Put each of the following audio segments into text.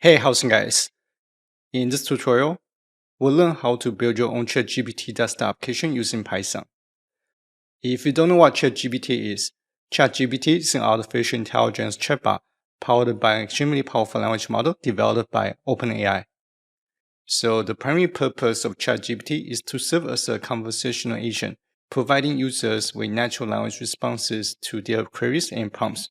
Hey, how's it guys? In this tutorial, we'll learn how to build your own ChatGPT desktop application using Python. If you don't know what ChatGPT is, ChatGPT is an artificial intelligence chatbot powered by an extremely powerful language model developed by OpenAI. So the primary purpose of ChatGPT is to serve as a conversational agent, providing users with natural language responses to their queries and prompts.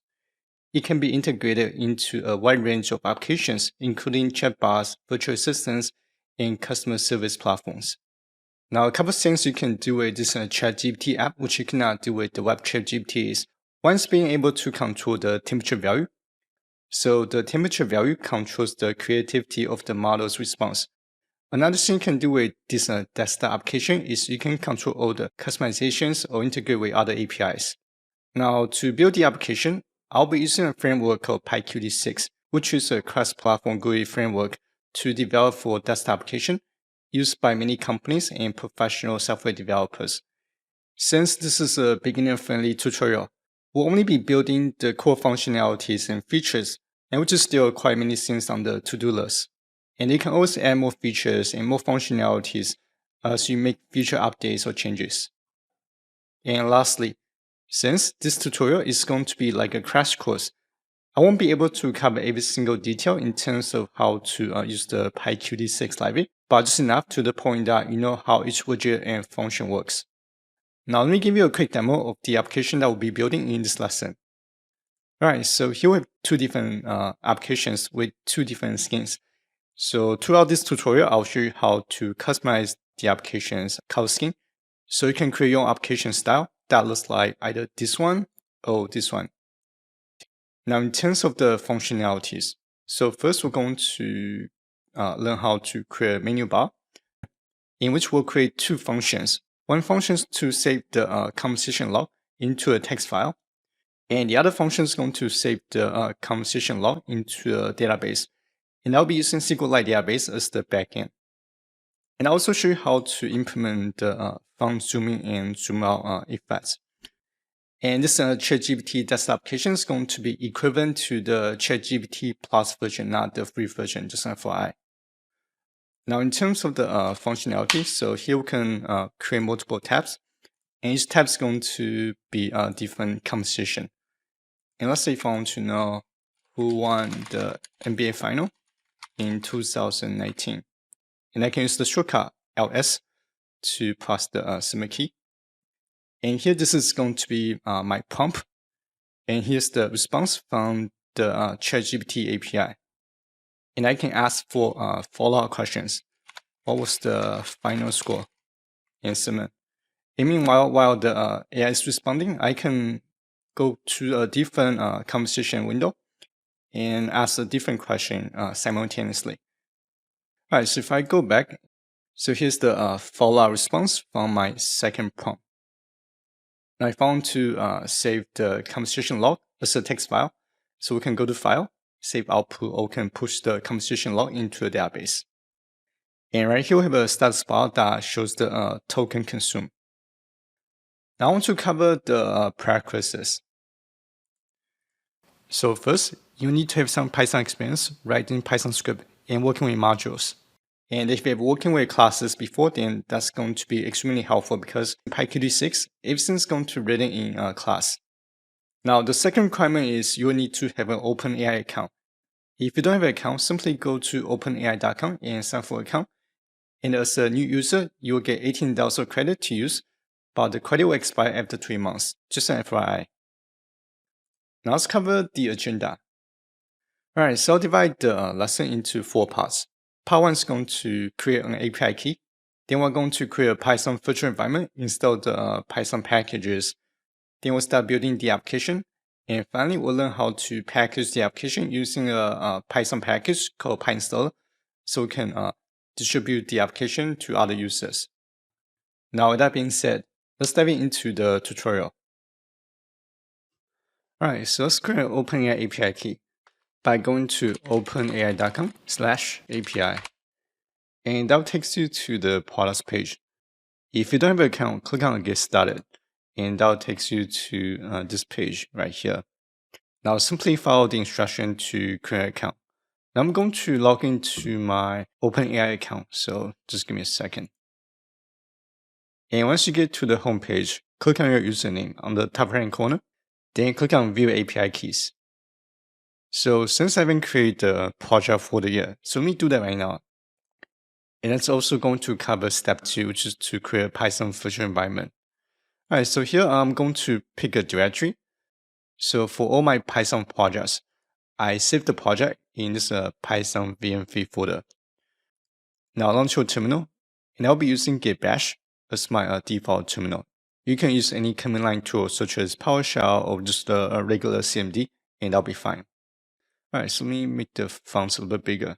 It can be integrated into a wide range of applications, including chatbots, virtual assistants, and customer service platforms. Now, a couple of things you can do with this ChatGPT app, which you cannot do with the web ChatGPT, is once being able to control the temperature value. So the temperature value controls the creativity of the model's response. Another thing you can do with this desktop application is you can control all the customizations or integrate with other APIs. Now, to build the application, I'll be using a framework called Prerequisites, which is a cross-platform GUI framework to develop for desktop application used by many companies and professional software developers. Since this is a beginner-friendly tutorial, we'll only be building the core functionalities and features, and which is still quite many things on the to-do list. And you can always add more features and more functionalities as you make future updates or changes. And lastly, since this tutorial is going to be like a crash course, I won't be able to cover every single detail in terms of how to use the PyQt6 library, but just enough to the point that you know how each widget and function works. Now let me give you a quick demo of the application that we'll be building in this lesson. Alright, so here we have two different applications with two different skins. So throughout this tutorial, I'll show you how to customize the application's color scheme. So you can create your own application style that looks like either this one or this one. Now, in terms of the functionalities, so first we're going to learn how to create a menu bar, in which we'll create two functions. One function is to save the conversation log into a text file, and the other function is going to save the conversation log into a database. And I'll be using SQLite database as the backend. And I'll also show you how to implement the font zoom in and zoom out effects. And this ChatGPT desktop application is going to be equivalent to the ChatGPT Plus version, not the free version, just FYI. Now, in terms of the functionality, so here we can create multiple tabs, and each tab is going to be a different conversation. And let's say if I want to know who won the NBA final in 2019, and I can use the shortcut LS to press the submit key. And here, this is going to be my prompt. And here's the response from the ChatGPT API. And I can ask for follow-up questions. What was the final score? And submit. And meanwhile, while the AI is responding, I can go to a different conversation window and ask a different question simultaneously. All right, so if I go back, so here's the follow-up response from my second prompt. Now, if I want to save the conversation log as a text file, so we can go to File, Save Output, or we can push the conversation log into a database. And right here, we have a status bar that shows the token consumed. Now, I want to cover the prerequisites. So first, you need to have some Python experience writing Python script and working with modules. And if you've been working with classes before, then that's going to be extremely helpful because in PyQt6, everything's going to be written in class. Now, the second requirement is you will need to have an OpenAI account. If you don't have an account, simply go to openai.com and sign for an account. And as a new user, you will get $18 of credit to use, but the credit will expire after 3 months, just an FYI. Now let's cover the agenda. Alright, so I'll divide the lesson into 4 parts. Part 1 is going to create an API key. Then we're going to create a Python virtual environment, install the Python packages. Then we'll start building the application. And finally, we'll learn how to package the application using a Python package called PyInstaller, so we can distribute the application to other users. Now, with that being said, let's dive into the tutorial. Alright, so let's create an OpenAI API key by going to openai.com/API. And that takes you to the products page. If you don't have an account, click on Get Started. And that takes you to this page right here. Now simply follow the instruction to create an account. Now I'm going to log into my OpenAI account, so just give me a second. And once you get to the home page, click on your username on the top right-hand corner, then click on View API Keys. So since I haven't created the project folder yet, so let me do that right now. And that's also going to cover step 2, which is to create a Python virtual environment. Alright, so here I'm going to pick a directory. So for all my Python projects, I save the project in this Python VM3 folder. Now launch your terminal, and I'll be using git bash as my default terminal. You can use any command line tool such as PowerShell or just a regular CMD, and that'll be fine. Alright, so let me make the fonts a little bit bigger.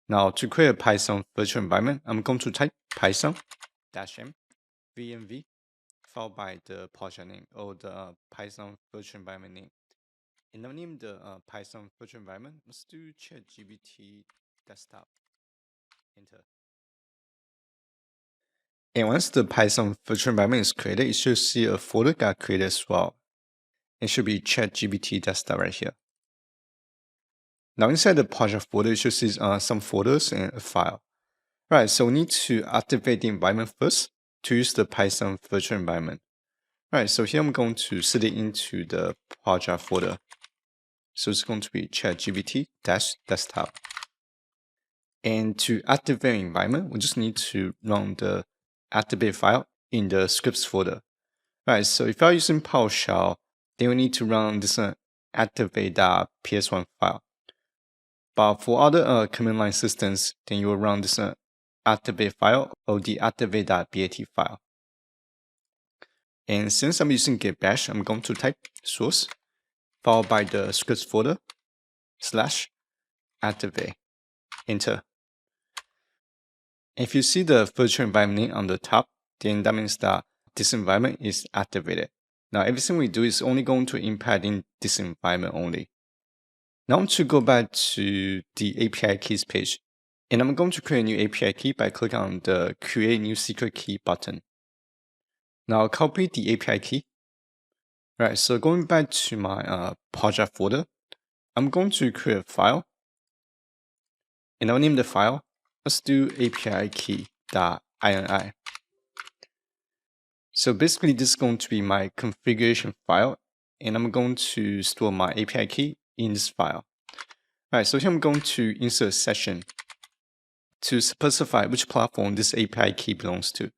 Now to create a Python virtual environment, I'm going to type Python -m vmv followed by the project name or the Python virtual environment name. And I'll name the Python virtual environment. Let's do ChatGPT desktop. Enter. And once the Python virtual environment is created, you should see a folder got created as well. It should be ChatGPT desktop right here. Now inside the project folder, you should see some folders and a file. Right, so we need to activate the environment first to use the Python virtual environment. Right, so here I'm going to set it into the project folder. So it's going to be ChatGPT-desktop. And to activate the environment, we just need to run the activate file in the scripts folder. Right, so if you're using PowerShell, then we need to run this activate.ps1 file. But for other command line systems, then you will run this activate file or the activate.bat file. And since I'm using git bash, I'm going to type source followed by the scripts folder /activate. Enter. If you see the virtual environment on the top, then that means that this environment is activated. Now everything we do is only going to impact in this environment only. Now I'm to go back to the API keys page, and I'm going to create a new API key by clicking on the Create New Secret Key button. Now I'll copy the API key. Right, so going back to my project folder, I'm going to create a file, and I'll name the file. Let's do API key.ini. So basically, this is going to be my configuration file, and I'm going to store my API key in this file. Alright, so here I'm going to insert a session to specify which platform this API key belongs to.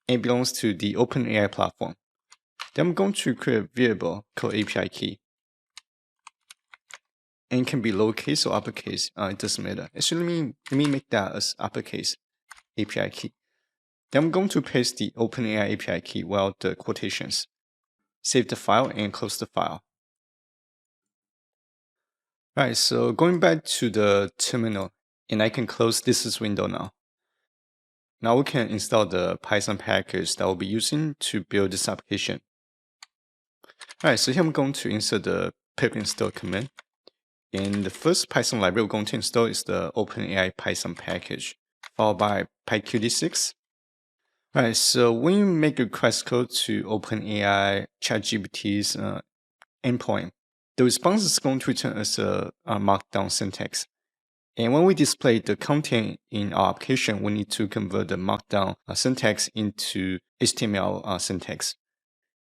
It belongs to the OpenAI platform. Then I'm going to create a variable called API key. And it can be lowercase or uppercase, it doesn't matter. Actually, let me make that as uppercase API key. Then I'm going to paste the OpenAI API key without the quotations. Save the file and close the file. Alright, so going back to the terminal, and I can close this window now. Now we can install the Python package that we'll be using to build this application. Alright, so here I'm going to insert the pip install command. And the first Python library we're going to install is the OpenAI Python package, followed by PyQt6. Alright, so when you make a request code to OpenAI ChatGPT's endpoint, the response is going to return as a markdown syntax. And when we display the content in our application, we need to convert the markdown syntax into HTML syntax.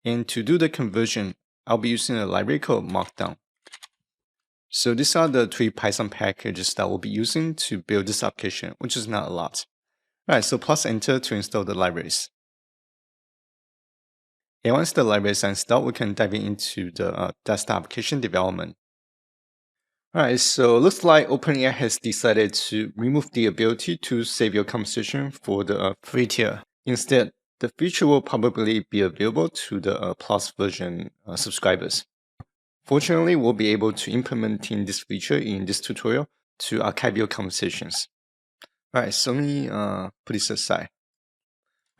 And to do the conversion, I'll be using a library called markdown. So these are the 3 Python packages that we'll be using to build this application, which is not a lot. Alright, so plus enter to install the libraries. And once the libraries are installed, we can dive into the desktop application development. Alright, so looks like OpenAI has decided to remove the ability to save your conversation for the free tier. Instead, the feature will probably be available to the Plus version subscribers. Fortunately, we'll be able to implementing this feature in this tutorial to archive your conversations. Alright, so let me put this aside.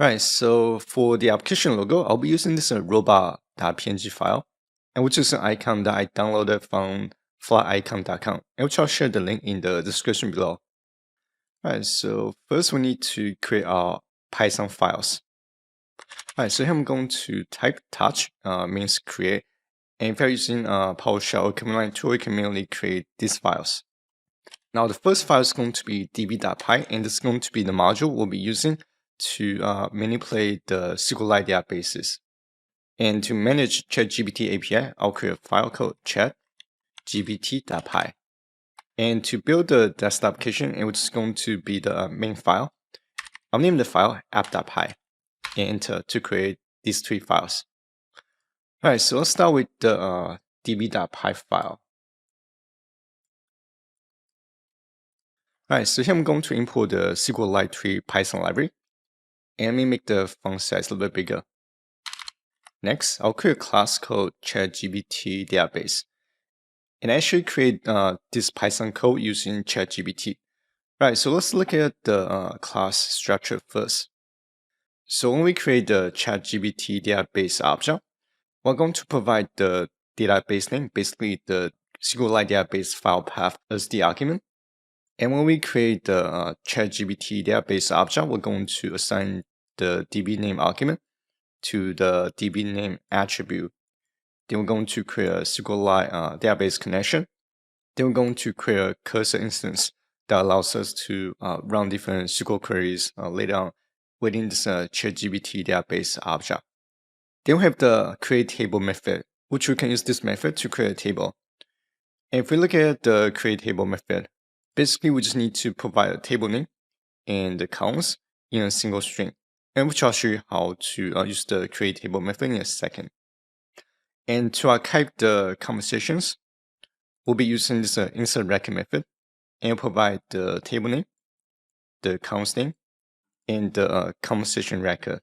Alright, so for the application logo, I'll be using this robot.png file, and which is an icon that I downloaded from flyicon.com, and which I'll share the link in the description below. Alright, so first we need to create our Python files. Alright, so here I'm going to type touch, means create. And if you're using PowerShell or command line tool, you can manually create these files. Now the first file is going to be db.py, and this is going to be the module we'll be using to manipulate the SQLite databases. And to manage ChatGPT API, I'll create a file called chatgpt.py. And to build the desktop application, it was going to be the main file. I'll name the file app.py and enter to create these three files. Alright, so let's start with the db.py file. Alright, so here I'm going to import the SQLite 3 Python library. And let me make the font size a little bit bigger. Next, I'll create a class called ChatGPT database. And I actually create this Python code using ChatGPT. Right, so let's look at the class structure first. So when we create the ChatGPT database object, we're going to provide the database name, basically the SQLite database file path as the argument. And when we create the ChatGPT database object, we're going to assign the DB name argument to the DB name attribute. Then we're going to create a SQLite database connection. Then we're going to create a cursor instance that allows us to run different SQL queries later on within this ChatGPT database object. Then we have the create table method, which we can use this method to create a table. And if we look at the create table method, basically we just need to provide a table name and the columns in a single string, and which I'll show you how to use the create table method in a second. And to archive the conversations, we'll be using this insert record method and provide the table name, the columns name, and the conversation record.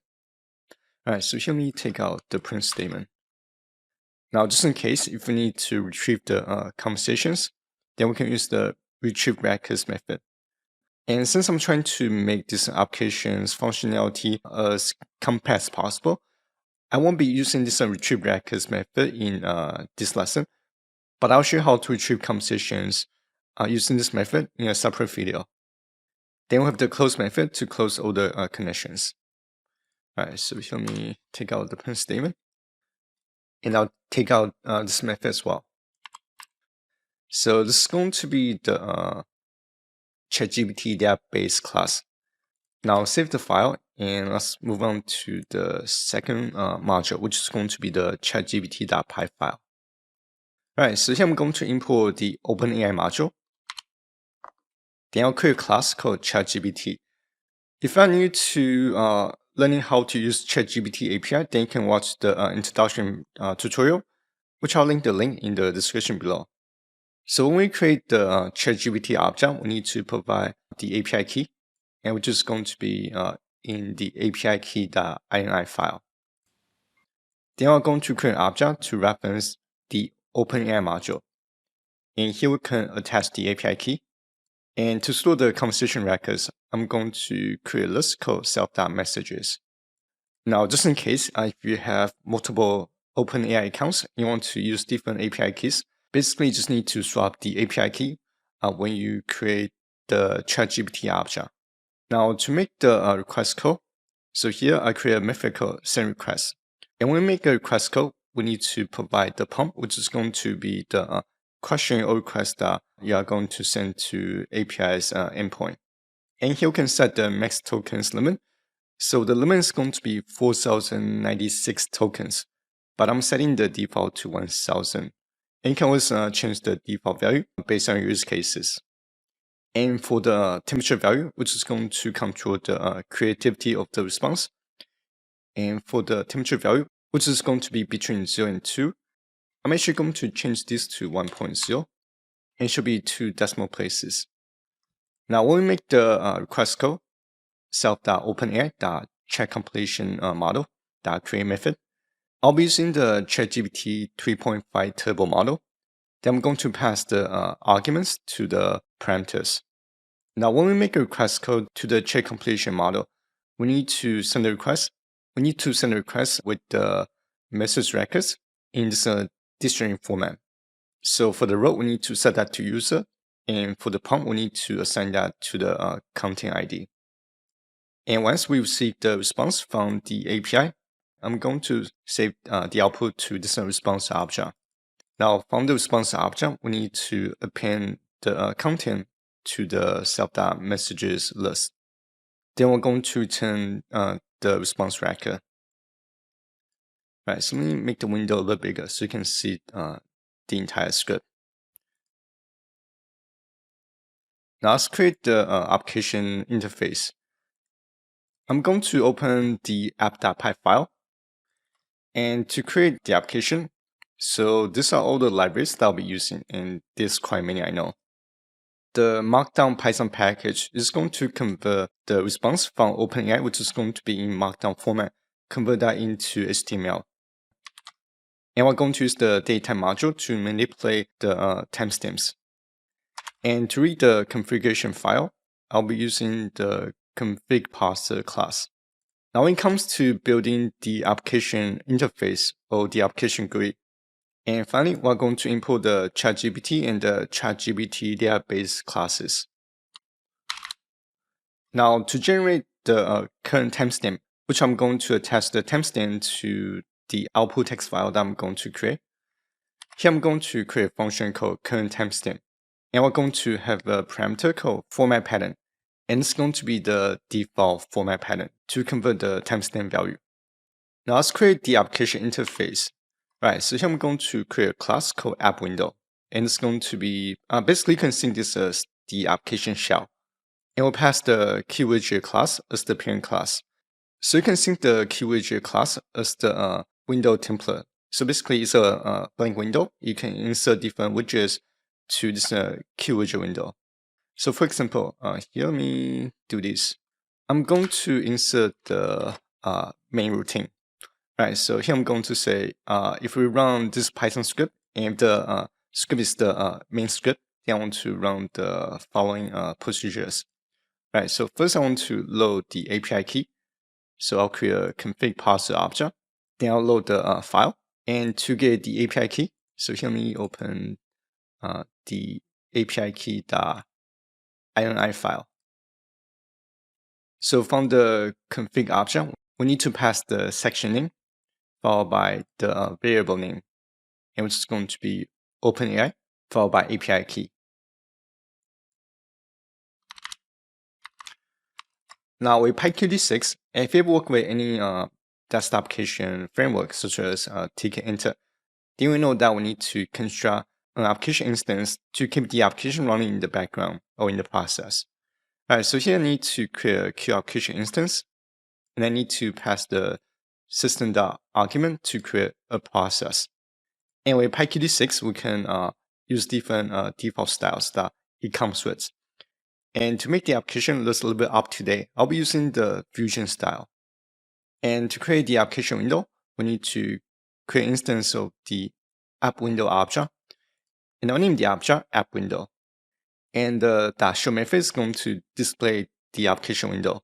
Alright, so here we take out the print statement. Now, just in case, if we need to retrieve the conversations, then we can use the retrieve records method. And since I'm trying to make this application's functionality as compact as possible, I won't be using this retrieve records method in this lesson, but I'll show you how to retrieve conversations using this method in a separate video. Then we have the close method to close all the connections. Alright, so let me take out the print statement. And I'll take out this method as well. So this is going to be the ChatGPT database class. Now save the file and let's move on to the second module, which is going to be the ChatGPT.py file. Alright, so here I'm going to import the OpenAI module. Then I'll create a class called ChatGPT. If you're new to learning how to use ChatGPT API, then you can watch the introduction tutorial, which I'll link the link in the description below. So when we create the ChatGPT object, we need to provide the API key, and which is going to be in the API key.ini file. Then we're going to create an object to reference the OpenAI module. And here we can attach the API key. And to store the conversation records, I'm going to create a list called self.messages. Now, just in case, if you have multiple OpenAI accounts, you want to use different API keys, basically you just need to swap the API key when you create the ChatGPT object. Now, to make the request code, so here I create a method called sendRequest. And when we make a request code, we need to provide the prompt, which is going to be the question or request that you are going to send to API's endpoint. And here we can set the max tokens limit. So the limit is going to be 4,096 tokens, but I'm setting the default to 1,000. And you can always change the default value based on your use cases. And for the temperature value, which is going to control the creativity of the response. And for the temperature value, which is going to be between 0 and 2, I'm actually going to change this to 1.0, and it should be 2 decimal places. Now, when we make the request code, self.openai.checkCompletionModel.create method, I'll be using the ChatGPT 3.5 Turbo model. Then I'm going to pass the arguments to the parameters. Now, when we make a request code to the checkCompletion model, we need to send a request. We need to send a request with the message records in this dictionary format. So for the row, we need to set that to user. And for the prompt, we need to assign that to the content ID. And once we receive the response from the API, I'm going to save the output to this response object. Now, from the response object, we need to append the content to the self.messages list. Then we're going to turn the response tracker. Right, so let me make the window a little bigger so you can see the entire script. Now let's create the application interface. I'm going to open the app.py file. And to create the application, so these are all the libraries that I'll be using, and there's quite many, I know. The Markdown Python package is going to convert the response from OpenAI, which is going to be in Markdown format, convert that into HTML. And we're going to use the datetime module to manipulate the timestamps. And to read the configuration file, I'll be using the config parser class. Now, when it comes to building the application interface or the application GUI, and finally, we're going to import the ChatGPT and the ChatGPT database classes. Now, to generate the current timestamp, which I'm going to attach the timestamp to the output text file that I'm going to create. Here, I'm going to create a function called current timestamp, and we're going to have a parameter called format pattern, and it's going to be the default format pattern to convert the timestamp value. Now, let's create the application interface. Right, so here I'm going to create a class called app window, and it's going to be basically you can think this as the application shell. And we'll pass the keywidget class as the parent class. So you can think the keywidget class as the window template. So basically, it's a blank window. You can insert different widgets to this keywidget window. So for example, here let me do this. I'm going to insert the main routine. Right, so here I'm going to say, if we run this Python script, and the script is the main script, then I want to run the following procedures. Right, so first I want to load the API key. So I'll create a config parser object. Then I'll load the file. And to get the API key, so here let me open the API key.ini file. So from the config object, we need to pass the section name followed by the variable name, and which is going to be OpenAI, followed by API key. Now with PyQt6, if you work with any desktop application framework such as Ticket, then we know that we need to construct an application instance to keep the application running in the background or in the process. All right, so here I need to create a Q application instance, and I need to pass the system.argument to create a process. And with PyQt6, we can use different default styles that it comes with. And to make the application look a little bit up to date, I'll be using the Fusion style. And to create the application window, we need to create an instance of the app window object. And I'll name the object app window. And the .show method is going to display the application window.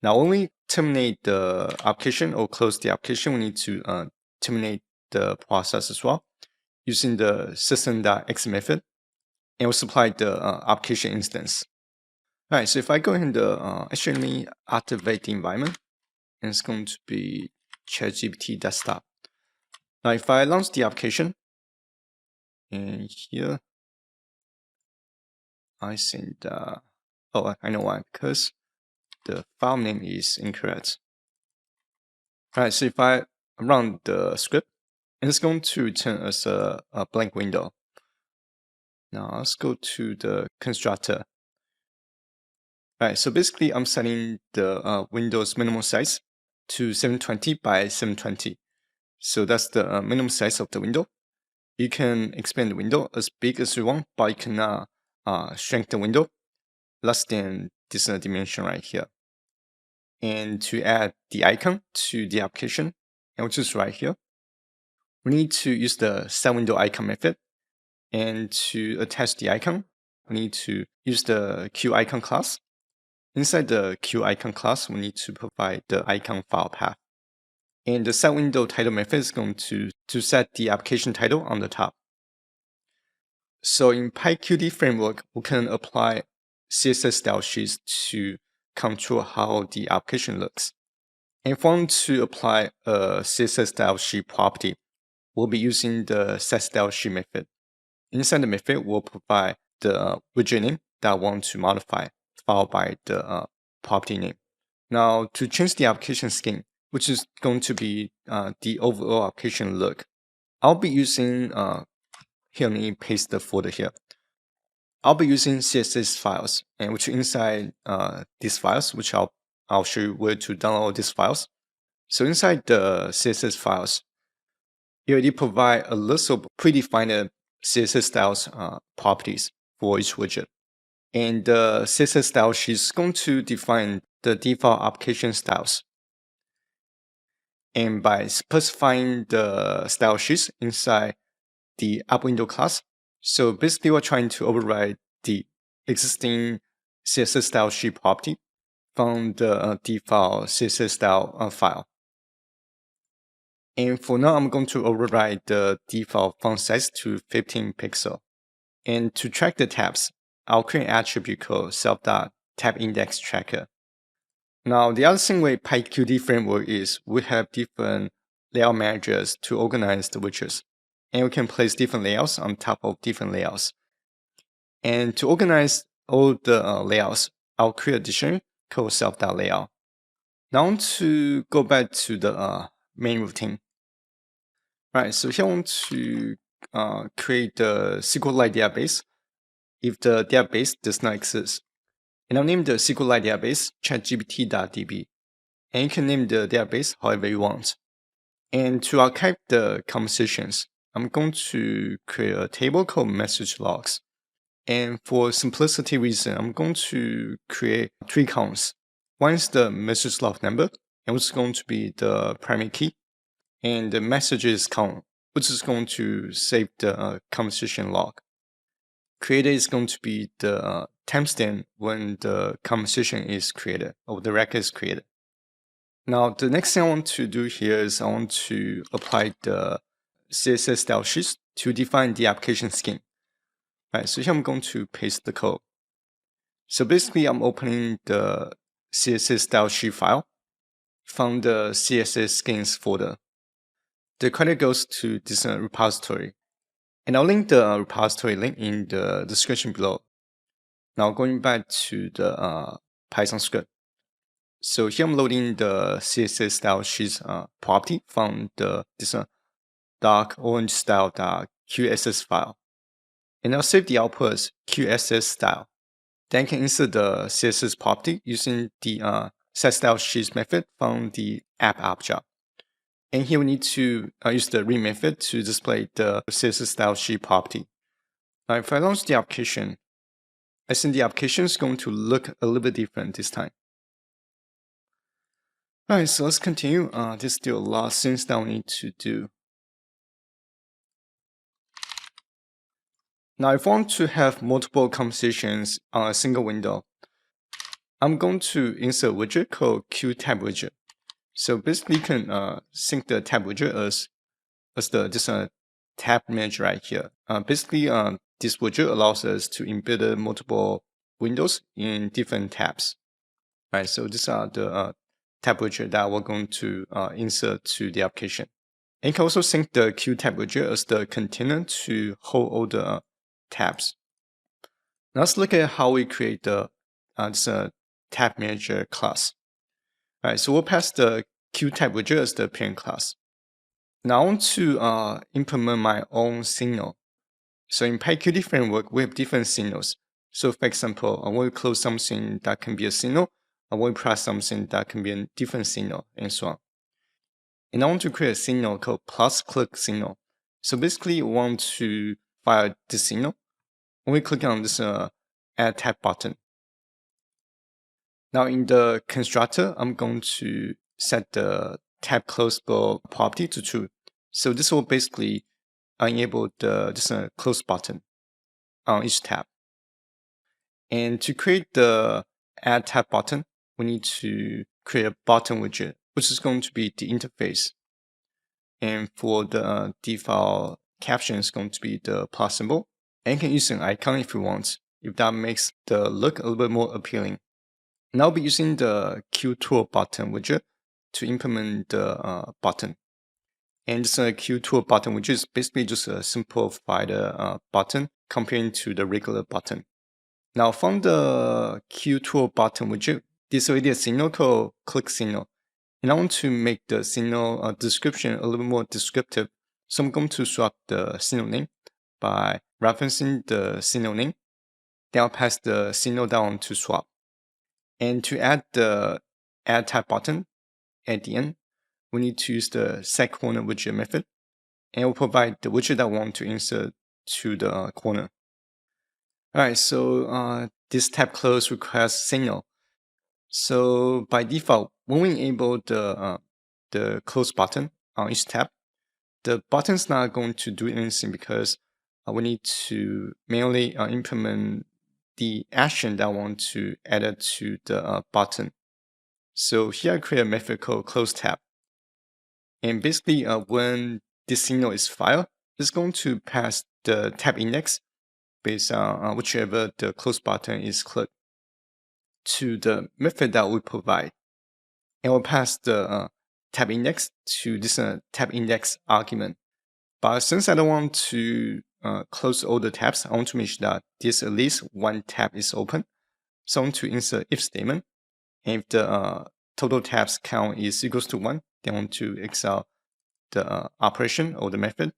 Now, when we terminate the application or close the application, we need to terminate the process as well using the system.exit method, and we'll supply the application instance. All right, so if I go ahead and actually let me activate the environment, and it's going to be ChatGPT desktop. Now, if I launch the application, and here I send, oh, I know why, because the file name is incorrect. All right, so if I run the script, and it's going to return as a blank window. Now let's go to the constructor. All right, so basically I'm setting the Windows minimum size to 720 by 720. So that's the minimum size of the window. You can expand the window as big as you want, but you cannot shrink the window less than this dimension right here. And to add the icon to the application, and which is right here, we need to use the setWindowIcon method. And to attach the icon, we need to use the QIcon class. Inside the QIcon class, we need to provide the icon file path. And the setWindowTitle method is going to set the application title on the top. So in PyQt framework, we can apply CSS style sheets to control how the application looks. And if we want to apply a CSS style sheet property, we'll be using the setStyleSheet method. Inside the method, we'll provide the widget name that I want to modify, followed by the property name. Now, to change the application skin, which is going to be the overall application look, I'll be using, here, let me paste the folder here. I'll be using CSS files, and which inside these files, which I'll show you where to download these files. So inside the CSS files, it already provide a list of predefined CSS styles properties for each widget. And the CSS style sheet is going to define the default application styles. And by specifying the style sheets inside the app window class, so basically we're trying to override the existing CSS style sheet property from the default CSS style file. And for now, I'm going to override the default font size to 15 pixel. And to track the tabs, I'll create an attribute called self.tabIndexTracker. Now, the other thing with PyQt framework is we have different layout managers to organize the widgets. And we can place different layouts on top of different layouts. And to organize all the layouts, I'll create a dictionary called self.layout. Now to go back to the main routine. Right, so here I want to create the SQLite database if the database does not exist. And I'll name the SQLite database ChatGPT.db. And you can name the database however you want. And to archive the conversations, I'm going to create a table called message logs. And for simplicity reason, I'm going to create 3 columns. One is the message log number, and which is going to be the primary key, and the messages column, which is going to save the conversation log. Created is going to be the timestamp when the conversation is created, or the record is created. Now, the next thing I want to do here is I want to apply the CSS style sheets to define the application scheme. Right, so here I'm going to paste the code. So basically, I'm opening the CSS style sheet file from the CSS skins folder. The credit goes to this repository. And I'll link the repository link in the description below. Now going back to the Python script. So here I'm loading the CSS style sheets property from this dark orange style.qss file. And I'll save the output as qss style. Then I can insert the CSS property using the setStyleSheets method from the app object. And here we need to use the read method to display the CSS style sheet property. Now, if I launch the application, I think the application is going to look a little bit different this time. Alright, so let's continue. There's still a lot of things that we need to do. Now, if I want to have multiple conversations on a single window, I'm going to insert a widget called QTabWidget. So basically, you can sync the tab widget as this tab manager right here. Basically, this widget allows us to embed multiple windows in different tabs. Right, so these are the tab widget that we're going to insert to the application. And you can also sync the QTab widget as the container to hold all the tabs. Now let's look at how we create the this tab manager class. All right, so we'll pass the QTab widget as the parent class. Now I want to implement my own signal. So in PyQt framework, we have different signals. So for example, when we close something that can be a signal, and when we press something that can be a different signal, and so on. And I want to create a signal called plus click signal. So basically, we want to fire this signal when we click on this add tab button. Now in the constructor, I'm going to set the tab closable property to true. So this will basically enable this close button on each tab. And to create the add tab button, we need to create a button widget, which is going to be the interface. And for the default caption, is going to be the plus symbol. And you can use an icon if you want, if that makes the look a little bit more appealing. And I'll be using the QTool button widget to implement the button. And this QTool button widget is basically just a simplified button comparing to the regular button. Now from the Q tool button widget, there's already a signal called click signal. And I want to make the signal description a little more descriptive. So I'm going to swap the signal name by referencing the signal name. Then I'll pass the signal down to swap. And to add the add type button at the end, we need to use the set corner widget method. And we'll provide the widget that I want to insert to the corner. Alright, so this tab close requires signal. So by default, when we enable the close button on each tab, the button's not going to do anything because we need to manually implement the action that I want to add to the button. So here I create a method called close tab. And basically when this signal is fired, it's going to pass the tab index based on whichever the close button is clicked to the method that we provide. And we'll pass the tab index to this tab index argument. But since I don't want to close all the tabs, I want to make sure that there's at least one tab is open. So I want to insert if statement. And if the total tabs count is equals to 1, then I want to exit the operation or the method.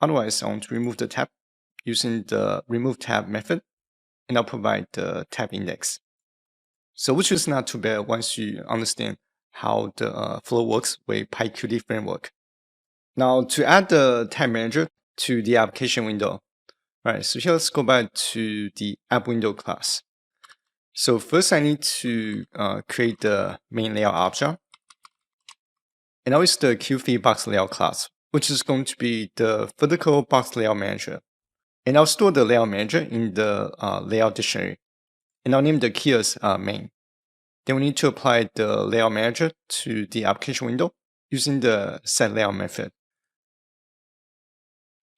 Otherwise, I want to remove the tab using the remove tab method, and I'll provide the tab index. So which is not too bad once you understand how the flow works with PyQt framework. Now to add the tab manager to the application window, right? So here let's go back to the app window class. So first I need to create the main layout object. And now it's the Q3 box layout class, which is going to be the vertical box layout manager. And I'll store the layout manager in the layout dictionary. And I'll name the key as main. Then we need to apply the layout manager to the application window using the set layout method.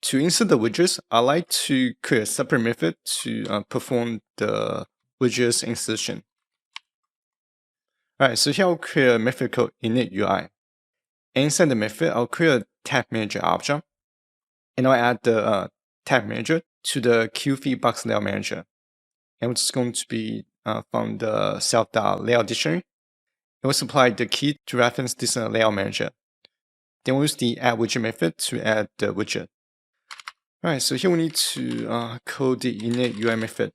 To insert the widgets, I like to create a separate method to perform the widgets insertion. Alright, so here I'll create a method called initUI. And inside the method, I'll create a tab manager object. And I'll add the tab manager to the Q3 box layout manager. And which is going to be from the self.layout dictionary. And we'll supply the key to reference this layout manager. Then we'll use the add widget method to add the widget. Alright, so here we need to call the initUI method.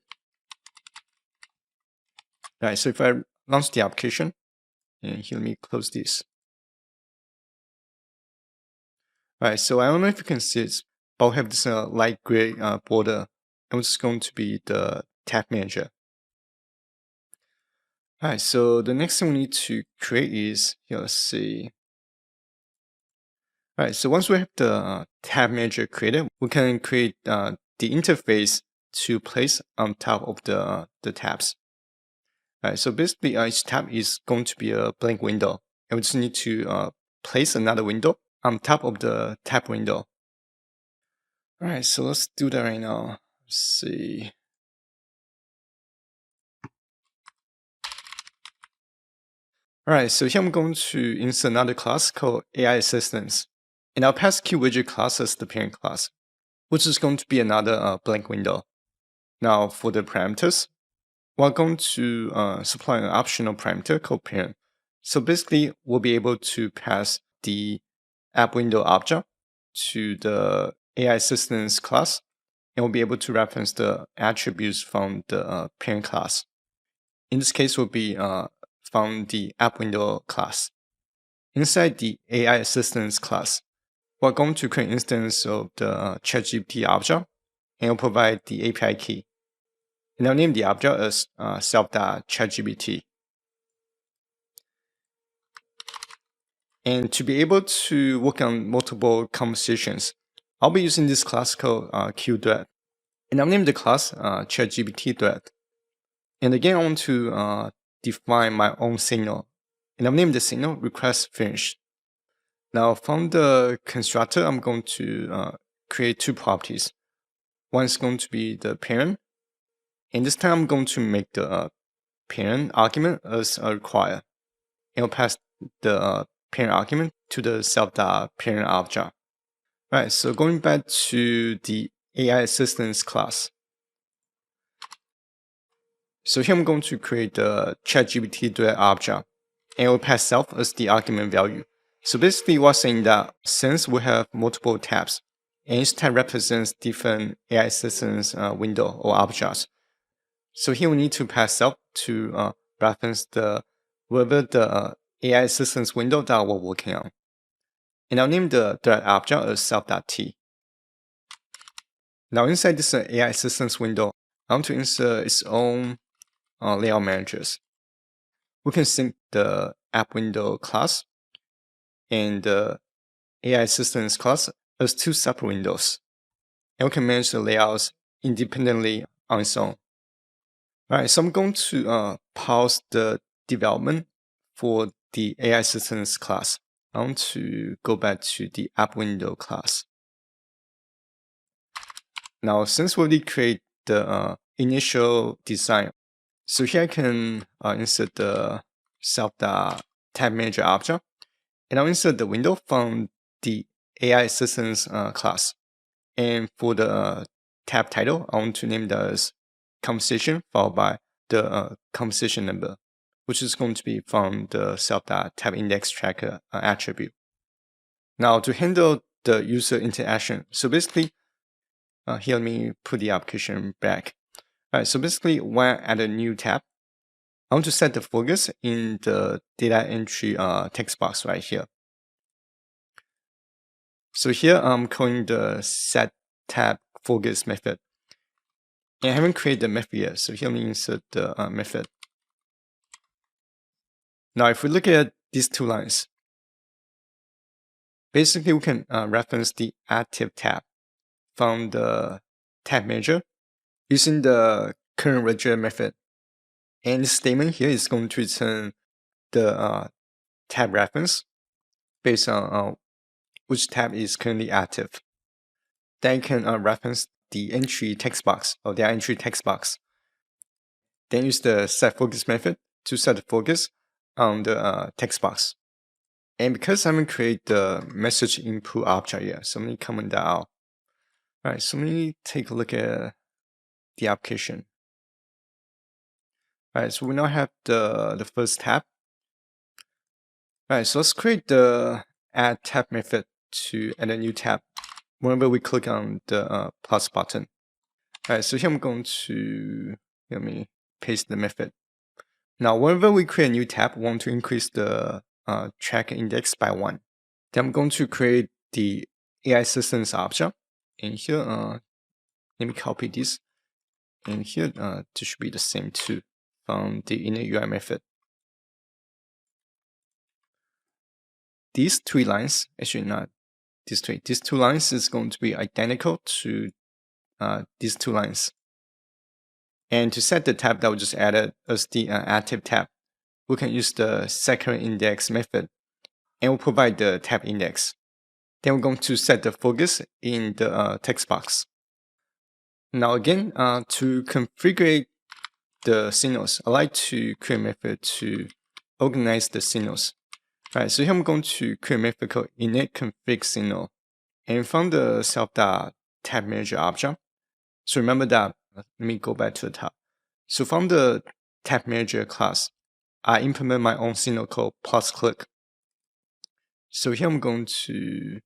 Alright, so if I launch the application, and here let me close this. Alright, so I don't know if you can see it, but we have this light gray border, and which is going to be the tab manager. Alright, so the next thing we need to create is, here, let's see. Alright, so once we have the tab manager created, we can create the interface to place on top of the tabs. Alright, so basically each tab is going to be a blank window, and we just need to place another window on top of the tab window. Alright, so let's do that right now. Let's see. Alright, so here I'm going to insert another class called AI Assistance. And I'll pass QWidget class as the parent class, which is going to be another blank window. Now for the parameters, we're going to supply an optional parameter called parent. So basically, we'll be able to pass the app window object to the AI Assistance class, and we'll be able to reference the attributes from the parent class. In this case, will be from the app window class. Inside the AI Assistance class, we're going to create an instance of the ChatGPT object, and we'll provide the API key. And I'll name the object as self.chatgpt. And to be able to work on multiple conversations, I'll be using this class called QThread. And I'll name the class ChatGPT thread. And again, I want to define my own signal. And I'll name the signal request finished. Now from the constructor, I'm going to create two properties. One is going to be the parent. And this time I'm going to make the parent argument as required. And I'll pass the parent argument to the self.parent object. Alright, so going back to the AI Assistance class. So here I'm going to create the ChatGPT direct object, and it will pass self as the argument value. So basically, we're saying that since we have multiple tabs, and each tab represents different AI assistance window or objects. So here we need to pass self to reference the whatever the AI assistance window that we're working on. And I'll name the direct object as self.t. Now inside this AI assistance window, I want to insert its own layout managers. We can sync the app window class and the AI assistance class as two separate windows. And we can manage the layouts independently on its own. Alright, so I'm going to pause the development for the AI assistance class. I want to go back to the app window class. Now, since we already create the initial design, so here I can insert the self.tab manager object, and I'll insert the window from the AI assistance class. And for the tab title, I want to name that as conversation followed by the conversation number, which is going to be from the self.tab index tracker attribute. Now to handle the user interaction, so basically, here let me put the application back. All right, so basically when I add a new tab, I want to set the focus in the data entry text box right here. So here I'm calling the set tab focus method. And I haven't created the method yet, so here let me insert the method. Now if we look at these two lines, basically we can reference the active tab from the tab manager using the current register method. And the statement here is going to return the tab reference based on which tab is currently active. Then you can reference the entry text box or the entry text box. Then use the set focus method to set the focus on the text box. And because I haven't created the message input object yet, so let me comment that out. All right, so let me take a look at the application. All right, so we now have the first tab. All right, so let's create the add tab method to add a new tab whenever we click on the plus button. All right, so here I'm going to, let me paste the method. Now, whenever we create a new tab, we want to increase the track index by 1. Then I'm going to create the AI assistance object. And here, let me copy this. And here, this should be the same too from the init UI method. These three lines, actually not these three, these two lines is going to be identical to these two lines. And to set the tab that we just added as the active tab, we can use the second index method, and we'll provide the tab index. Then we're going to set the focus in the text box. Now again, to configure the signals, I like to create a method to organize the signals. All right, so here I'm going to create a method called init config signal, and from the self.tab manager object. So remember that. Let me go back to the top. So from the tab manager class, I implement my own signal called plus click. So here I'm going to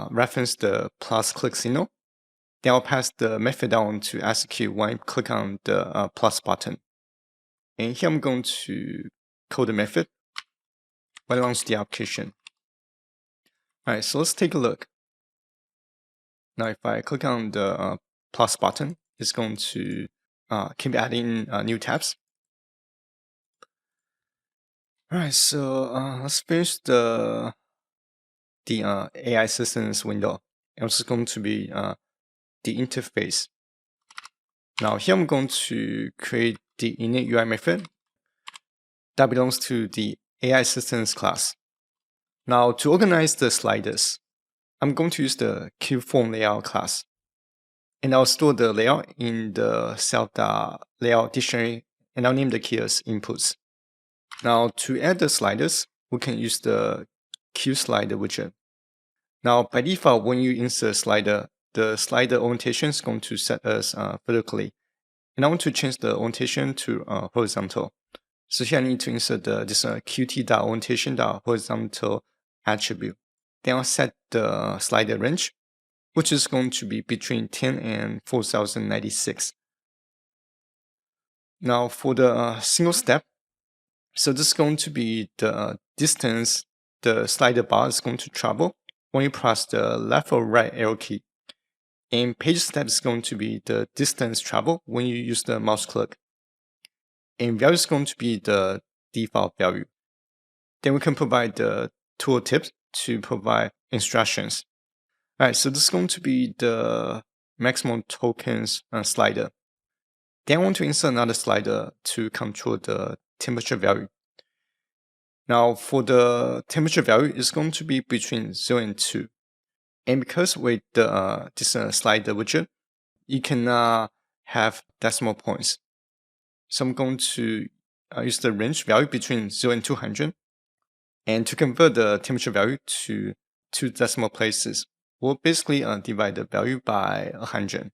reference the plus click signal. Then I'll pass the method I want to execute when I click on the plus button. And here I'm going to call the method when I launch the application. All right, so let's take a look. Now, if I click on the plus button, it's going to keep adding new tabs. All right, so let's finish the AI assistance window. And it's going to be the interface. Now here I'm going to create the init UI method that belongs to the AI assistance class. Now to organize the sliders, I'm going to use the QForm layout class. And I'll store the layout in the self.layout dictionary, and I'll name the key as inputs. Now to add the sliders, we can use the QSlider widget. Now by default, when you insert a slider, the slider orientation is going to set as vertically. And I want to change the orientation to horizontal. So here I need to insert this qt.orientation.horizontal attribute. Then I'll set the slider range, which is going to be between 10 and 4096. Now for the single step, so this is going to be the distance the slider bar is going to travel when you press the left or right arrow key. And page step is going to be the distance traveled when you use the mouse click. And value is going to be the default value. Then we can provide the tooltips to provide instructions. All right, so this is going to be the maximum tokens slider. Then I want to insert another slider to control the temperature value. Now for the temperature value, it's going to be between 0 and 2. And because with the this slider widget, you cannot have decimal points. So I'm going to use the range value between 0 and 200. And to convert the temperature value to 2 decimal places, we'll basically divide the value by 100.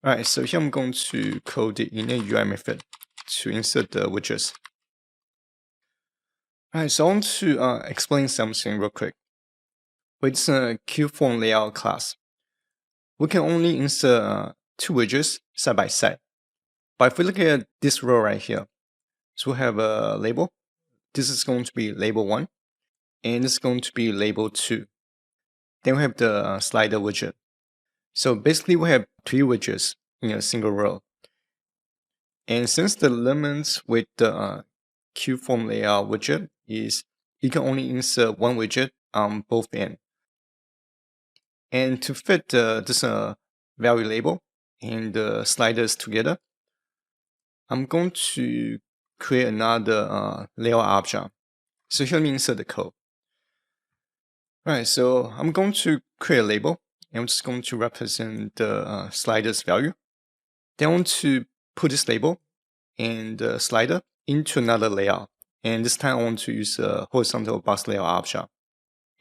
Alright, so here I'm going to code the init UI method to insert the widgets. Alright, so I want to explain something real quick. With this QForm layout class, we can only insert 2 widgets side by side. But if we look at this row right here, so we have a label. This is going to be label 1, and this is going to be label 2. Then we have the slider widget. So basically we have 3 widgets in a single row. And since the limit with the QForm layout widget is you can only insert 1 widget on both ends. And to fit this value label and the sliders together, I'm going to create another layout object. So here let me insert the code. Alright, so I'm going to create a label, and I'm just going to represent the sliders value. Then I want to put this label and the slider into another layout. And this time I want to use a horizontal box layout object.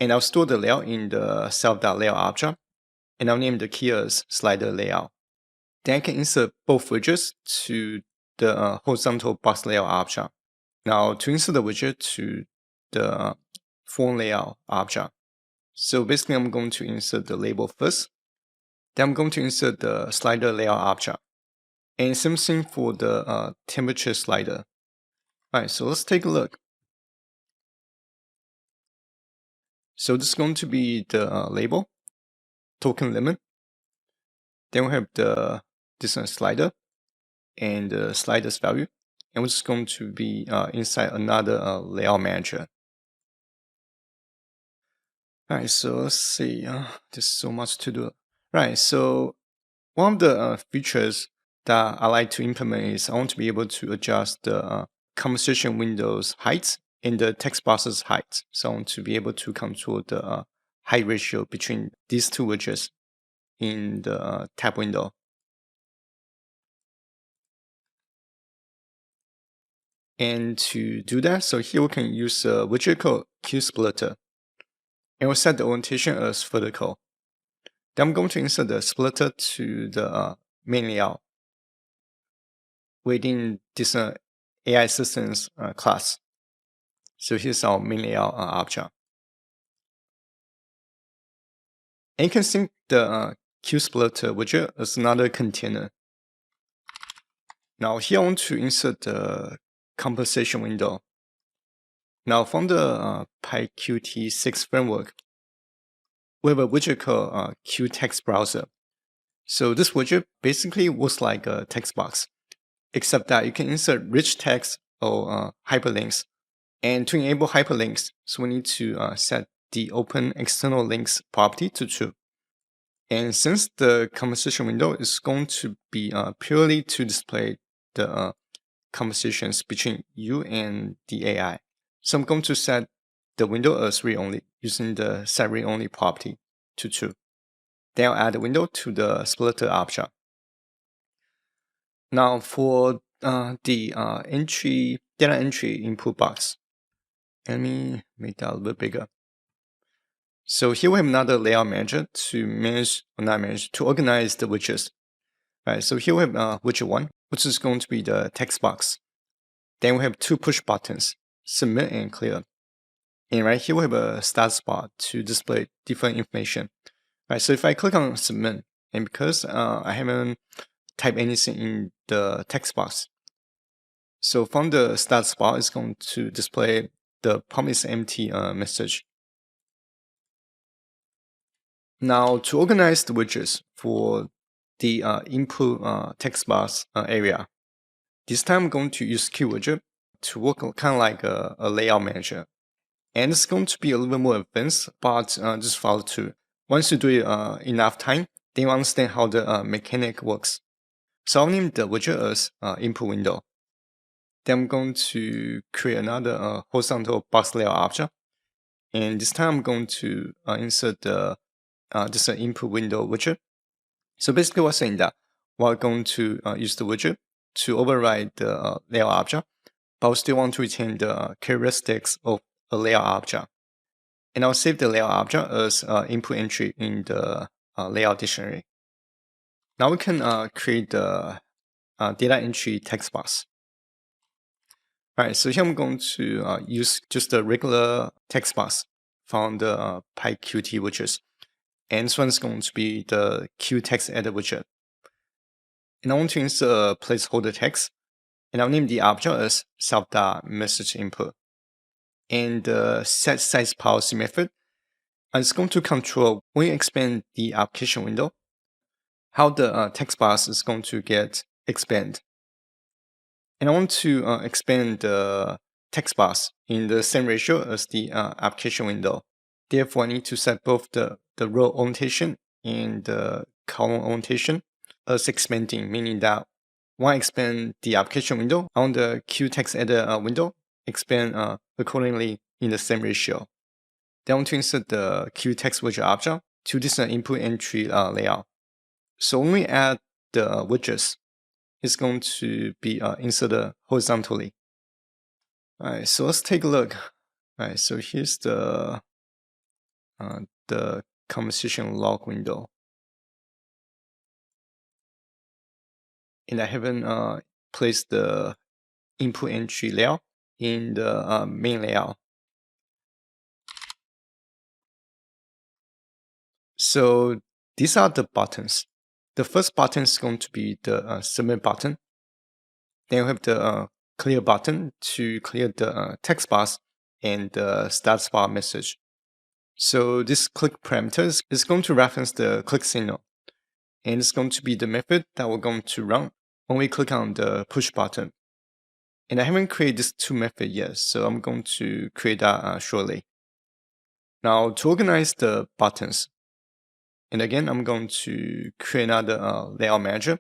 And I'll store the layout in the self.layout object, and I'll name the key as slider layout. Then I can insert both widgets to the horizontal box layout object. Now to insert the widget to the form layout object. So basically I'm going to insert the label first. Then I'm going to insert the slider layout object. And same thing for the temperature slider. Alright, so let's take a look. So this is going to be the label, token limit. Then we have the distance slider and the slider's value. And we're just going to be inside another layout manager. Alright, so let's see. There's so much to do. Right, so one of the features that I like to implement is I want to be able to adjust the conversation window's height and the text box's height. So I want to be able to control the height ratio between these 2 widgets in the tab window. And to do that, so here we can use a widget called QSplitter. And we'll set the orientation as vertical. Then I'm going to insert the splitter to the main layout within this AI assistance class. So here's our main layout object. And you can think the QSplitter widget as another container. Now here I want to insert the composition window. Now from the PyQt6 framework, we have a widget called QText Browser. So this widget basically works like a text box, except that you can insert rich text or hyperlinks. And to enable hyperlinks, so we need to set the open external links property to true. And since the conversation window is going to be purely to display the conversations between you and the AI, so I'm going to set the window as read-only using the set read-only property to true. Then I'll add the window to the splitter object. Now for the data entry input box, let me make that a little bit bigger. So here we have another layout manager to organize the widgets. Right, so here we have widget 1, which is going to be the text box. Then we have 2 push buttons, submit and clear. And right here we have a status bar to display different information. Right, so if I click on submit, and because I haven't typed anything in the text box, so from the status bar, it's going to display the prompt is empty message. Now to organize the widgets for the input text box area, this time I'm going to use Q widget to work kind of like a layout manager. And it's going to be a little bit more advanced, but just follow through. Once you do it enough time, then you understand how the mechanic works. So I'll name the widget as input window. Then I'm going to create another horizontal box layout object. And this time I'm going to insert the this input window widget. So basically what's saying that we're going to use the widget to override the layout object, but we still want to retain the characteristics of a layout object. And I'll save the layout object as input entry in the layout dictionary. Now we can create the data entry text box. Alright, so here I'm going to use just a regular text box from the PyQt widgets. And this one is going to be the Q text edit widget. And I want to insert a placeholder text. And I'll name the object as self.message input. And the set size policy method is going to control when you expand the application window, how the text box is going to get expanded. And I want to expand the text box in the same ratio as the application window. Therefore, I need to set both the row orientation and the column orientation as expanding, meaning that when I expand the application window on the Q text edit window, expand accordingly in the same ratio. Then I want to insert the Q text widget object to this input entry layout. So when we add the widgets, it's going to be inserted horizontally. Alright, so let's take a look. Alright, so here's the conversation log window. And I haven't placed the input entry layout in the main layout. So these are the buttons. The first button is going to be the submit button. Then you have the clear button to clear the text box and the status bar message. So this click parameter is going to reference the click signal. And it's going to be the method that we're going to run when we click on the push button. And I haven't created this two method yet, so I'm going to create that shortly. Now to organize the buttons, and again, I'm going to create another layout manager.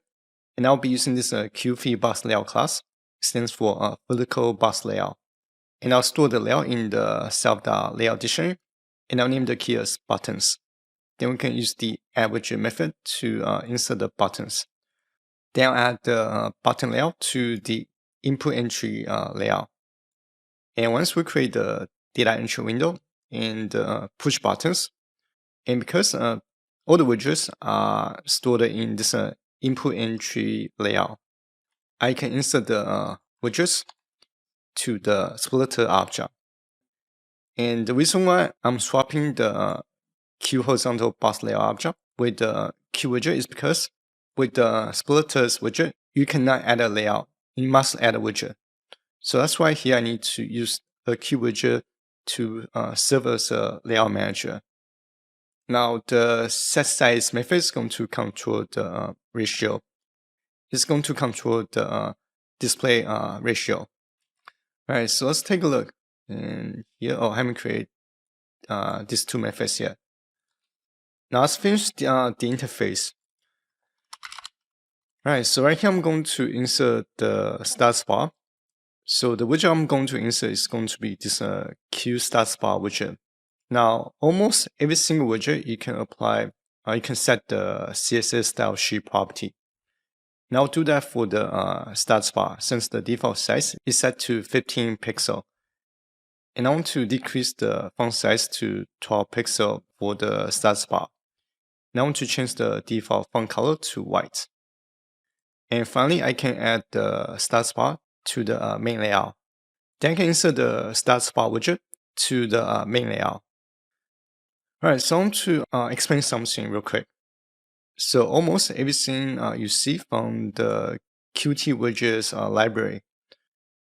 And I'll be using this QFeed box layout class. It stands for vertical box layout. And I'll store the layout in the self.layout dictionary. And I'll name the key as buttons. Then we can use the add widget method to insert the buttons. Then I'll add the button layout to the input entry layout. And once we create the data entry window and push buttons, and because all the widgets are stored in this input entry layout, I can insert the widgets to the splitter object. And the reason why I'm swapping the Q horizontal box layout object with the Q widget is because with the splitters widget, you cannot add a layout. You must add a widget. So that's why here I need to use a Q widget to serve as a layout manager. Now the set size method is going to control the ratio. It's going to control the display ratio. All right, so let's take a look. And here, I haven't created these two methods yet. Now let's finish the interface. All right, so right here I'm going to insert the status bar. So the widget I'm going to insert is going to be this Q status bar widget. Now, almost every single widget you can apply, you can set the CSS style sheet property. Now I'll do that for the status bar since the default size is set to 15 pixel. And I want to decrease the font size to 12 pixel for the status bar. Now I want to change the default font color to white. And finally, I can add the start spot to the main layout. Then I can insert the start spot widget to the main layout. All right, so I want to explain something real quick. So almost everything you see from the Qt widgets library.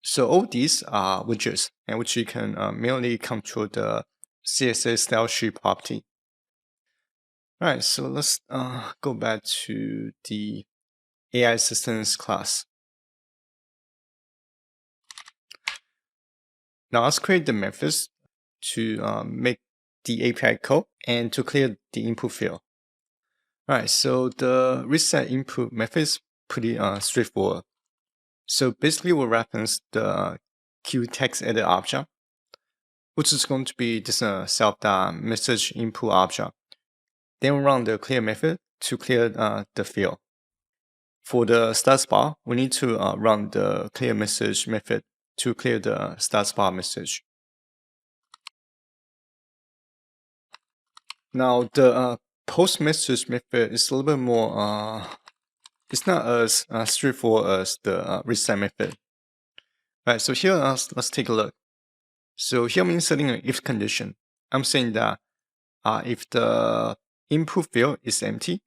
So all these are widgets in which you can manually control the CSS style sheet property. All right, so let's go back to the AI assistance class. Now let's create the methods to make the API code and to clear the input field. All right, so the reset input method is pretty straightforward. So basically we'll reference the Q text edit object, which is going to be this self.message input object. Then we'll run the clear method to clear the field. For the start spot, we need to run the clear message method to clear the start spot message. Now the post message method is a little bit more, it's not as straightforward as the reset method. Right, so here let's take a look. So here I'm inserting an if condition. I'm saying that if the input field is empty,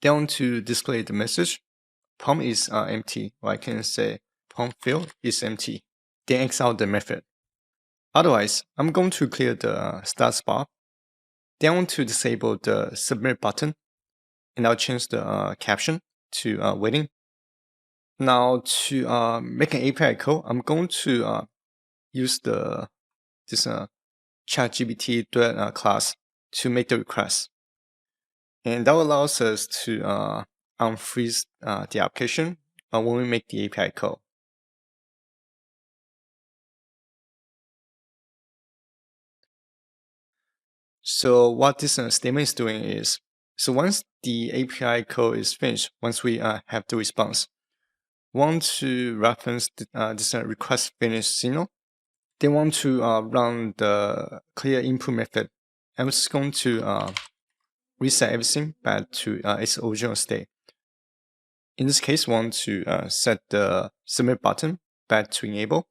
then I want to display the message prompt is empty, or I can say prompt field is empty. Then X out the method. Otherwise, I'm going to clear the start spot. Then I want to disable the submit button, and I'll change the caption to waiting. Now to make an API code, I'm going to use this ChatGPT thread class to make the request. And that allows us to unfreeze the application when we make the API call. So what this statement is doing is, so once the API call is finished, once we have the response, want to reference this request finish signal, they want to run the clear input method, and it's going to reset everything back to its original state. In this case, we want to set the submit button back to enable.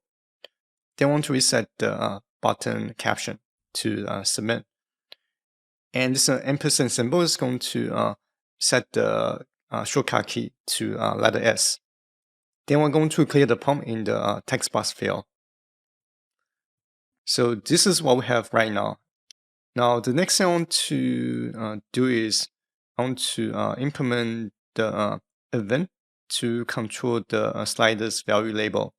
Then want to reset the button caption to submit. And this ampersand symbol is going to set the shortcut key to letter S. Then we're going to clear the prompt in the text box field. So this is what we have right now. Now the next thing I want to do is I want to implement the event to control the slider's value label.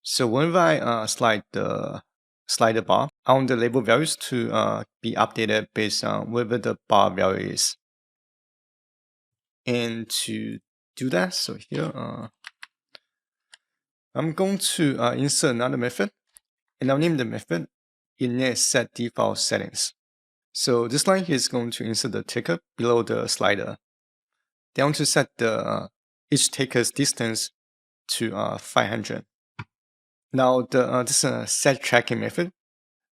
So whenever I slide the slider bar, I want the label values to be updated based on whatever the bar value is. And to do that, so here I'm going to insert another method, and I'll name the method init set default settings. So this line here is going to insert the ticker below the slider. Then I want to set the each ticker's distance to 500. Now the this set tracking method.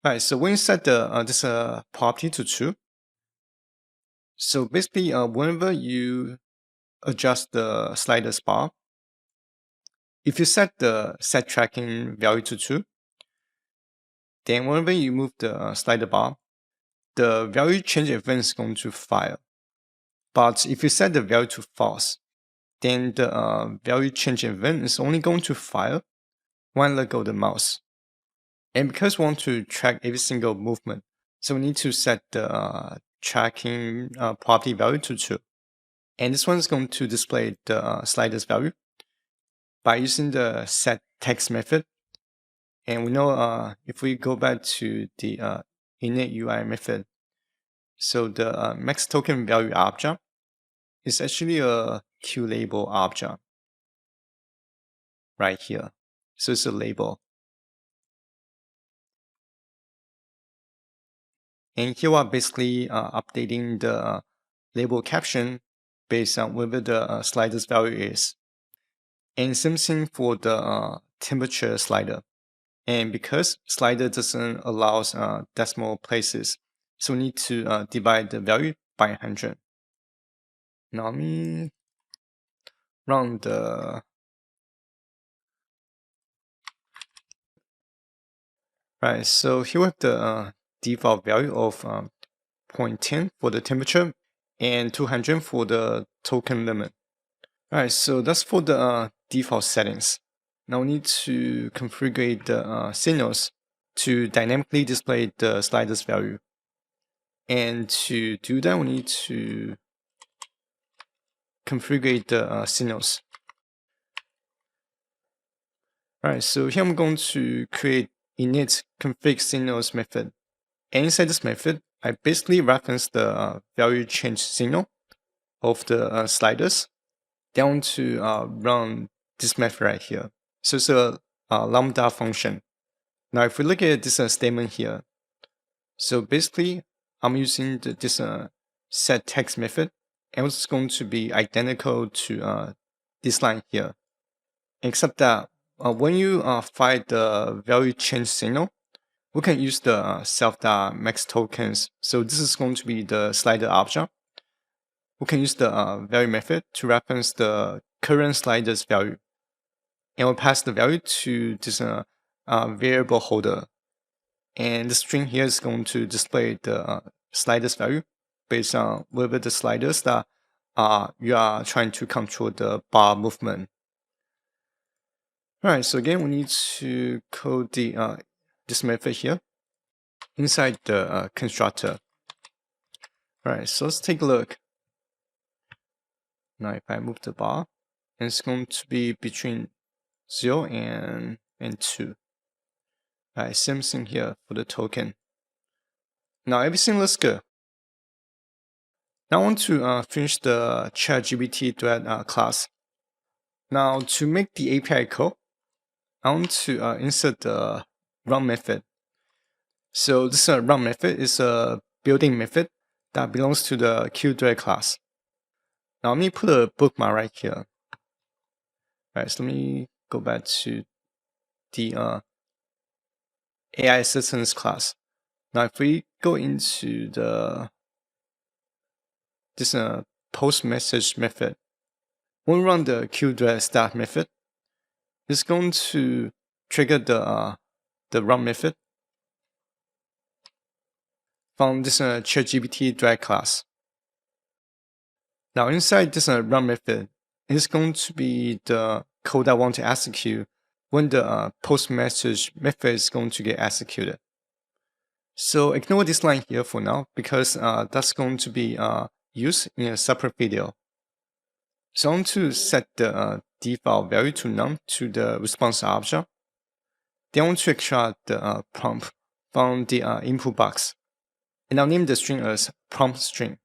Right, so when you set the this property to true, so basically whenever you adjust the slider's bar, if you set the set tracking value to true, then whenever you move the slider bar, the value change event is going to fire. But if you set the value to false, then the value change event is only going to fire when let go of the mouse. And because we want to track every single movement, so we need to set the tracking property value to true. And this one is going to display the slider's value by using the set text method. And we know if we go back to the init UI method, so the max token value object is actually a QLabel object right here. So it's a label. And here we're basically updating the label caption based on whatever the slider's value is. And same thing for the temperature slider. And because slider doesn't allow decimal places, so we need to divide the value by 100. Now let me run the right. So here we have the default value of 0.10 for the temperature and 200 for the token limit. Alright, so that's for the default settings. Now we need to configure the signals to dynamically display the sliders value. And to do that, we need to configure the signals. Alright, so here I'm going to create init config signals method. And inside this method, I basically reference the value change signal of the sliders down to run this method right here. So it's a lambda function. Now, if we look at this statement here, so basically, I'm using this set text method, and it's going to be identical to this line here, except that when you find the value change signal, we can use the self.max tokens. So this is going to be the slider object. We can use the value method to reference the current slider's value, and we'll pass the value to this variable holder. And the string here is going to display the sliders value based on whether the sliders that you are trying to control the bar movement. Alright, so again, we need to code the this method here inside the constructor. Alright, so let's take a look. Now if I move the bar, and it's going to be between 0 and 2. Alright, same thing here for the token. Now everything looks good. Now I want to finish the ChatGPT thread class. Now to make the API call, I want to insert the run method. So this run method is a building method that belongs to the QThread class. Now let me put a bookmark right here. Alright, so let me go back to the AI assistance class. Now if we go into this post message method, when we run the QThread start method, it's going to trigger the run method from this ChatGPT thread class. Now inside this run method, it's going to be the code I want to execute when the post message method is going to get executed. So ignore this line here for now because that's going to be used in a separate video. So I want to set the default value to none to the response object. Then I want to extract the prompt from the input box. And I'll name the string as prompt string.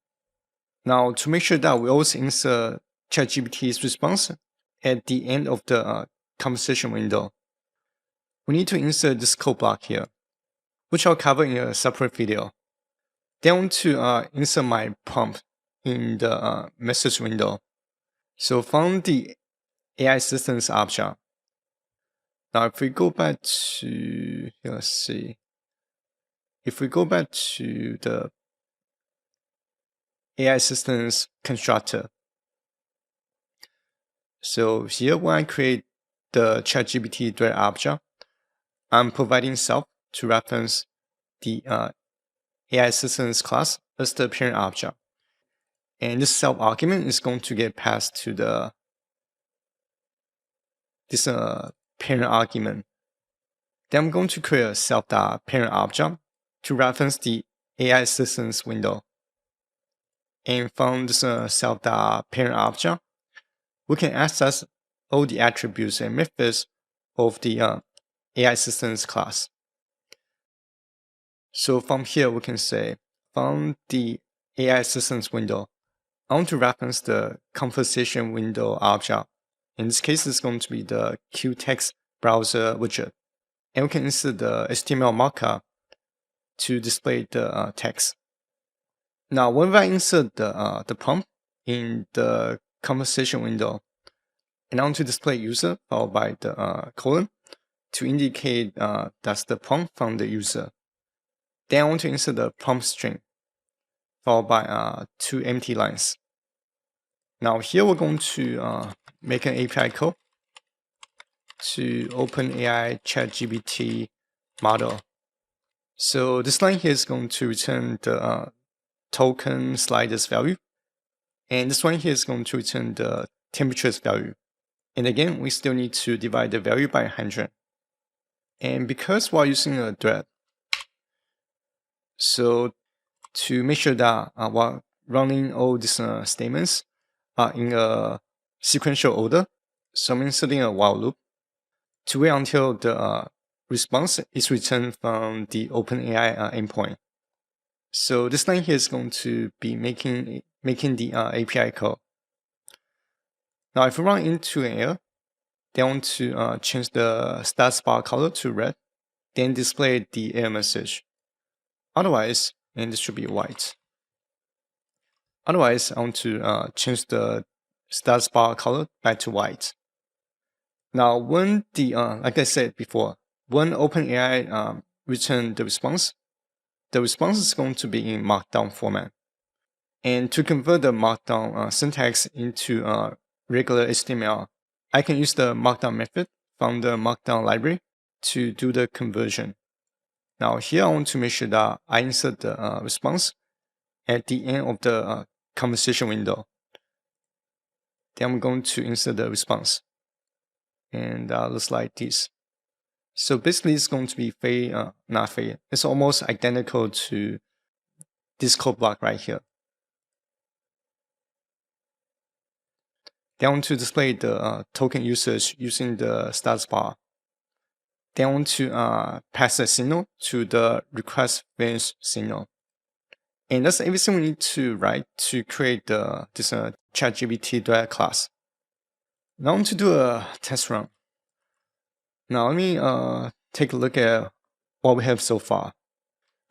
Now, to make sure that we always insert ChatGPT's response at the end of the conversation window, we need to insert this code block here, which I'll cover in a separate video. Then I want to insert my prompt in the message window. So from the AI assistance object. Now, if we go back to, let's see, if we go back to the AI assistance constructor. So here, when I create the ChatGPT thread object, I'm providing self to reference the AI assistance class as the parent object. And this self argument is going to get passed to this parent argument. Then I'm going to create a self.parent object to reference the AI assistance window. And from this self.parent object, we can access all the attributes and methods of the AI assistance class. So from here, we can say, from the AI assistance window, I want to reference the conversation window object. In this case, it's going to be the QText browser widget. And we can insert the HTML markup to display the text. Now, when I insert the prompt in the conversation window, and I want to display user followed by the colon to indicate that's the prompt from the user. Then I want to insert the prompt string followed by 2 empty lines. Now here we're going to make an API call to OpenAI ChatGPT model. So this line here is going to return the token sliders value, and this one here is going to return the temperatures value. And again, we still need to divide the value by 100. And because we're using a thread, so to make sure that we're running all these statements in a sequential order, so I'm inserting a while loop to wait until the response is returned from the OpenAI endpoint. So this line here is going to be making the API call. Now, if we run into an error, then I want to change the status bar color to red, then display the error message. Otherwise, and this should be white. Otherwise, I want to change the status bar color back to white. Now, when like I said before, when OpenAI return the response is going to be in Markdown format. And to convert the Markdown syntax into regular HTML, I can use the Markdown method from the Markdown library to do the conversion. Now here I want to make sure that I insert the response at the end of the conversation window. Then I'm going to insert the response. And looks like this. So basically it's going to be not fade. It's almost identical to this code block right here. Then I want to display the token usage using the status bar. Then I want to pass a signal to the request finish signal. And that's everything we need to write to create this ChatGPT Thread class. Now I want to do a test run. Now let me take a look at what we have so far.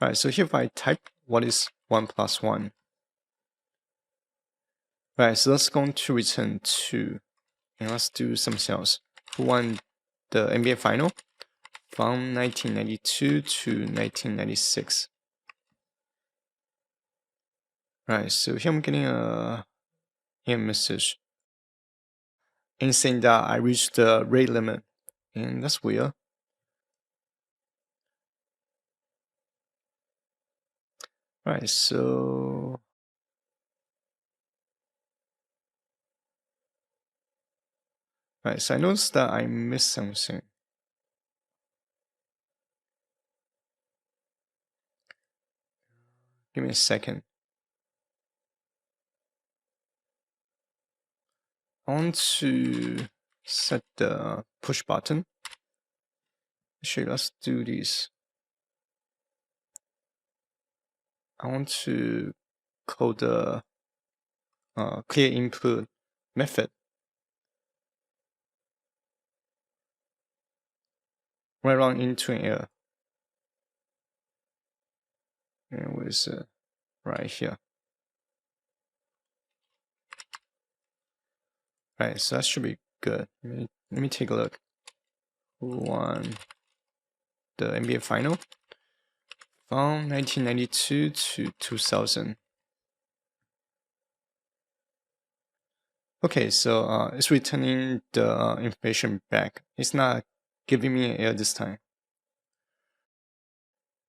All right, so here if I type what is 1 plus 1. Right, so that's going to return 2. And let's do something else. We want the NBA final from 1992 to 1996. Right, so here I'm getting a message and saying that I reached the rate limit. And that's weird. Right, so I noticed that I missed something. Give me a second. I want to set the push button. Actually, let's do this. I want to call the clear input method. When I run into an error. And where is it? Right here. Right, so that should be good. Let me take a look. Who won the NBA final from 1992 to 2000. Okay, so it's returning the information back. It's not giving me an error this time.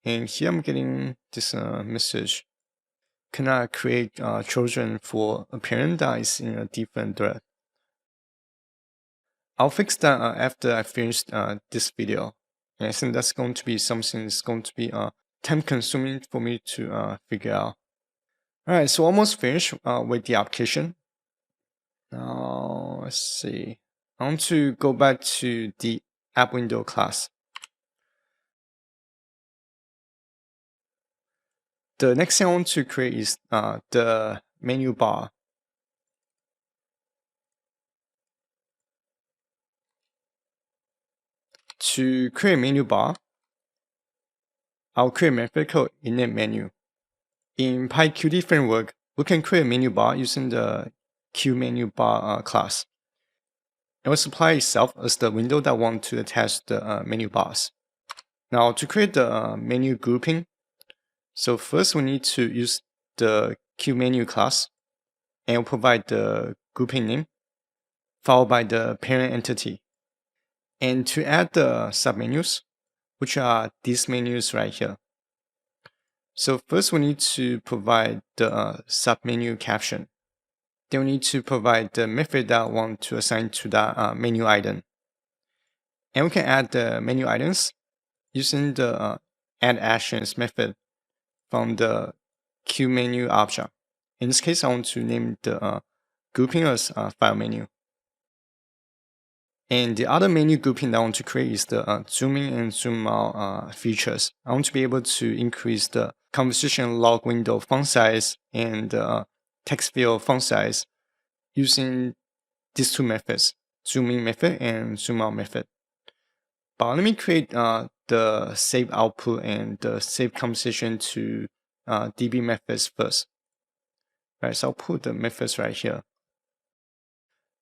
And here I'm getting this message. Cannot create children for a parent that is in a different thread. I'll fix that after I finish this video. And I think that's going to be something that's going to be time consuming for me to figure out. Alright, so almost finished with the application. Now, let's see. I want to go back to the app window class. The next thing I want to create is the menu bar. To create a menu bar, I'll create a method called init menu. In PyQt framework, we can create a menu bar using the QMenuBar class. It will supply itself as the window that want to attach the menu bars. Now to create the menu grouping, so first we need to use the QMenu class and we'll provide the grouping name, followed by the parent entity. And to add the submenus, which are these menus right here. So first we need to provide the submenu caption. Then we need to provide the method that we want to assign to that menu item. And we can add the menu items using the add actions method from the queue menu object. In this case, I want to name the grouping as file menu. And the other menu grouping that I want to create is the zoom in and zoom out features. I want to be able to increase the conversation log window font size and text field font size using these two methods, zoom in method and zoom out method. But let me create the save output and the save conversation to DB methods first. Right, so I'll put the methods right here.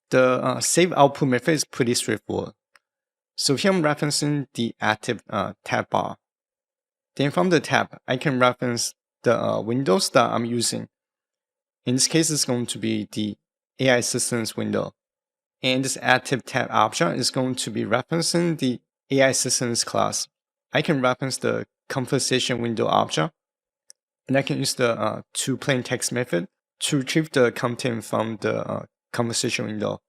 The save output method is pretty straightforward. So here I'm referencing the active tab bar. Then from the tab, I can reference the windows that I'm using. In this case, it's going to be the AI Assistance window. And this active tab object is going to be referencing the AI Assistance class. I can reference the conversation window object, and I can use the toPlainText method to retrieve the content from the conversation window.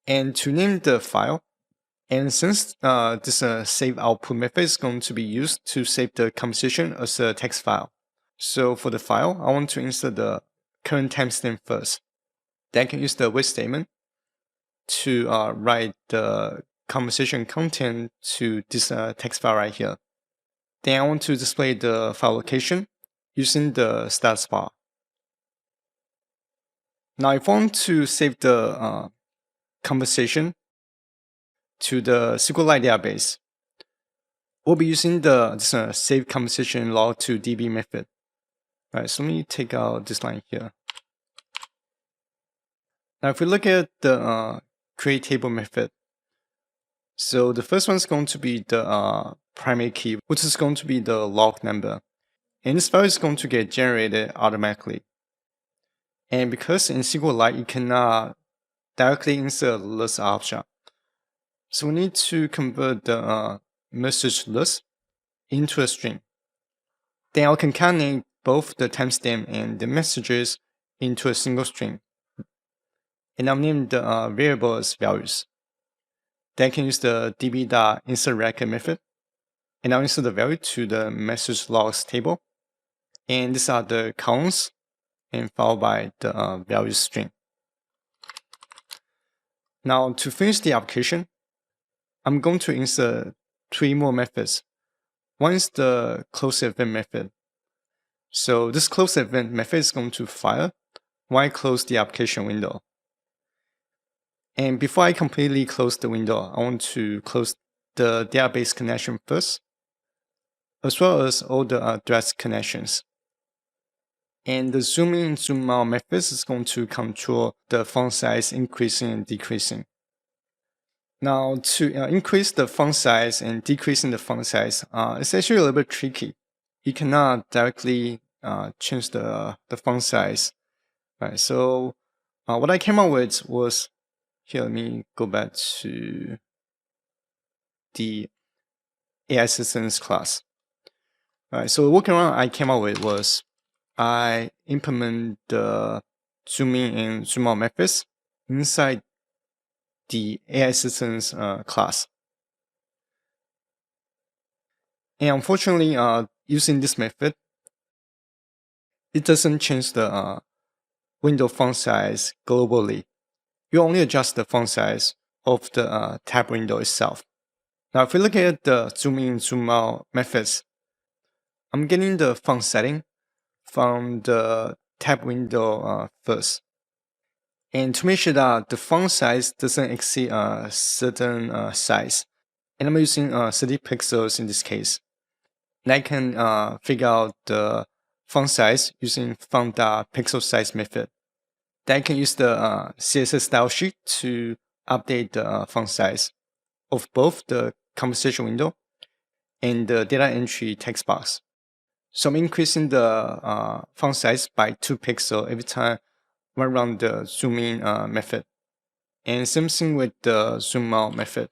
And to name the file, and since this save output method is going to be used to save the conversation as a text file. So for the file, I want to insert the current timestamp first. Then I can use the wait statement to write the conversation content to this text file right here. Then I want to display the file location using the status bar. Now if I want to save the conversation to the SQLite database, we'll be using the save conversation log to DB method. All right, so let me take out this line here. Now if we look at the create table method, so the first one is going to be the primary key, which is going to be the log number. And this value is going to get generated automatically. And because in SQLite, you cannot directly insert list object, so we need to convert the message list into a string. Then I'll concatenate both the timestamp and the messages into a single string. And I'll name the variable as values. Then I can use the db.insertRecord method, and I'll insert the value to the message logs table. And these are the columns, and followed by the values string. Now to finish the application, I'm going to insert 3 more methods. One is the close event method. So this close event method is going to fire when I close the application window. And before I completely close the window, I want to close the database connection first, as well as all the threads connections. And the zoom in and zoom out methods is going to control the font size increasing and decreasing. Now to increase the font size and decreasing the font size, it's actually a little bit tricky. You cannot directly change the font size. Right, so what I came up with was, here, let me go back to the AI Assistance class. All right, so the workaround I came up with was I implement the zoom in and zoom out methods inside the AI Assistance class. And unfortunately, using this method, it doesn't change the window font size globally. You only adjust the font size of the tab window itself. Now, if we look at the zoom in, zoom out methods, I'm getting the font setting from the tab window first. And to make sure that the font size doesn't exceed a certain size, and I'm using 30 pixels in this case. And I can figure out the font size using font.pixel size method. Then I can use the CSS style sheet to update the font size of both the conversation window and the data entry text box. So I'm increasing the font size by 2 pixels every time run the zoom in method. And same thing with the zoom out method.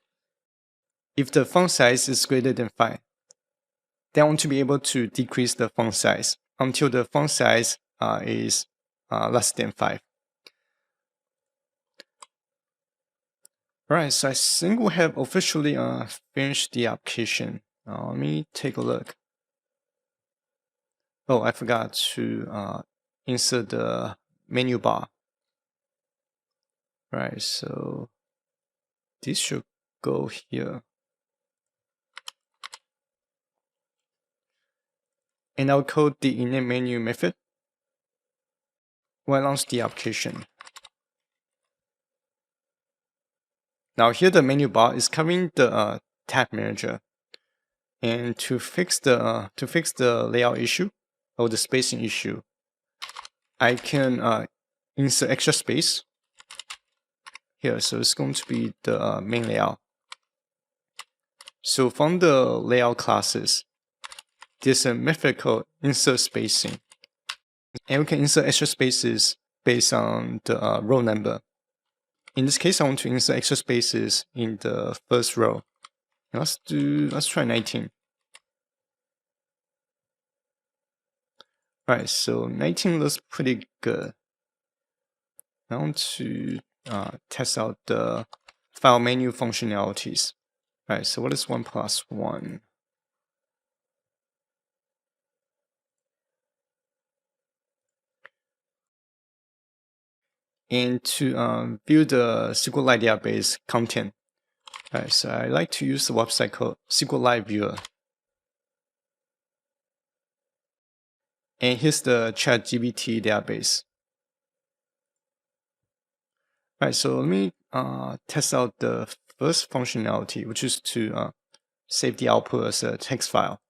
If the font size is greater than 5, then I want to be able to decrease the font size until the font size is less than 5. Alright, so I think we have officially finished the application. Let me take a look. Oh, I forgot to insert the menu bar. Right, so this should go here. And I'll code the init menu method when I launch the application. Now here the menu bar is covering the tab manager. And to fix the layout issue or the spacing issue, I can insert extra space here. So it's going to be the main layout. So from the layout classes, there's a method called insert spacing, and we can insert extra spaces based on the row number. In this case, I want to insert extra spaces in the first row. Let's try 19. Alright, so 19 looks pretty good. I want to test out the file menu functionalities. Alright, so what is 1 plus 1? And to view the SQLite database content, alright, so I like to use the website called SQLite Viewer. And here's the ChatGPT database. Alright, so let me test out the first functionality, which is to save the output as a text file.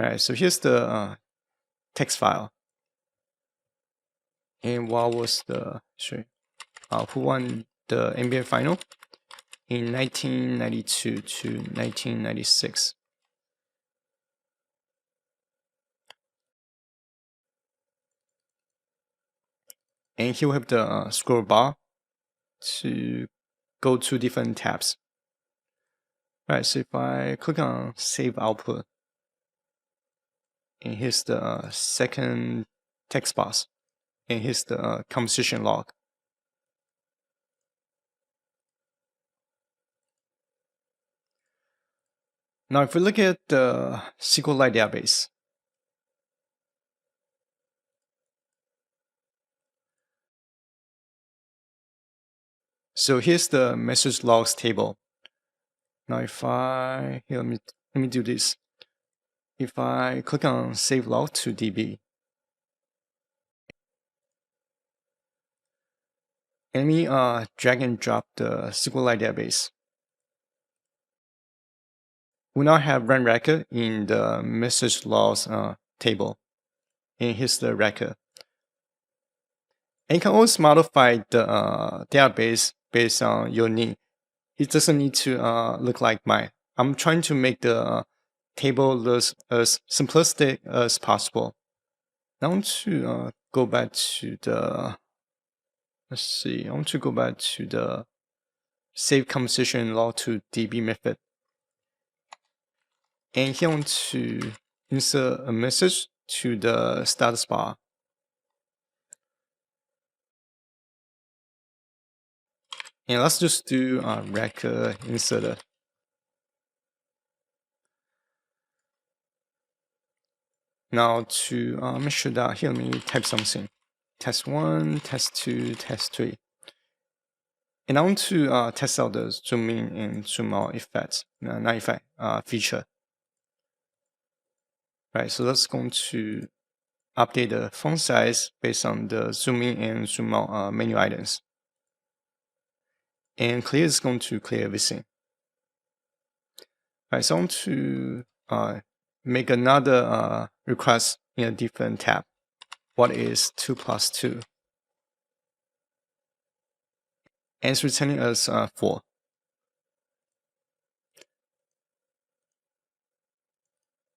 Alright, so here's the text file. And what was the who won the NBA final in 1992 to 1996? And here we have the scroll bar to go to different tabs. Alright, so if I click on Save Output, and here's the second text box, and here's the composition log. Now, if we look at the SQLite database, so here's the message logs table. Now, if I here, let me do this. If I click on Save Log to DB, let me drag and drop the SQLite database. We now have run record in the message logs table, and here's the record. And you can always modify the database based on your need. It doesn't need to look like mine. I'm trying to make the table look as simplistic as possible. Now I want to go back to the, let's see, I want to go back to the save composition log to DB method. And here I want to insert a message to the status bar. And let's just do record inserter. Now to make sure that here, let me type something. Test 1, test 2, test 3. And I want to test out the zoom in and zoom out effects, not effect, feature. Right, so that's going to update the font size based on the zoom in and zoom out menu items. And clear is going to clear everything. Right, so I want to make another request in a different tab. What is 2 plus 2? And it's returning as 4.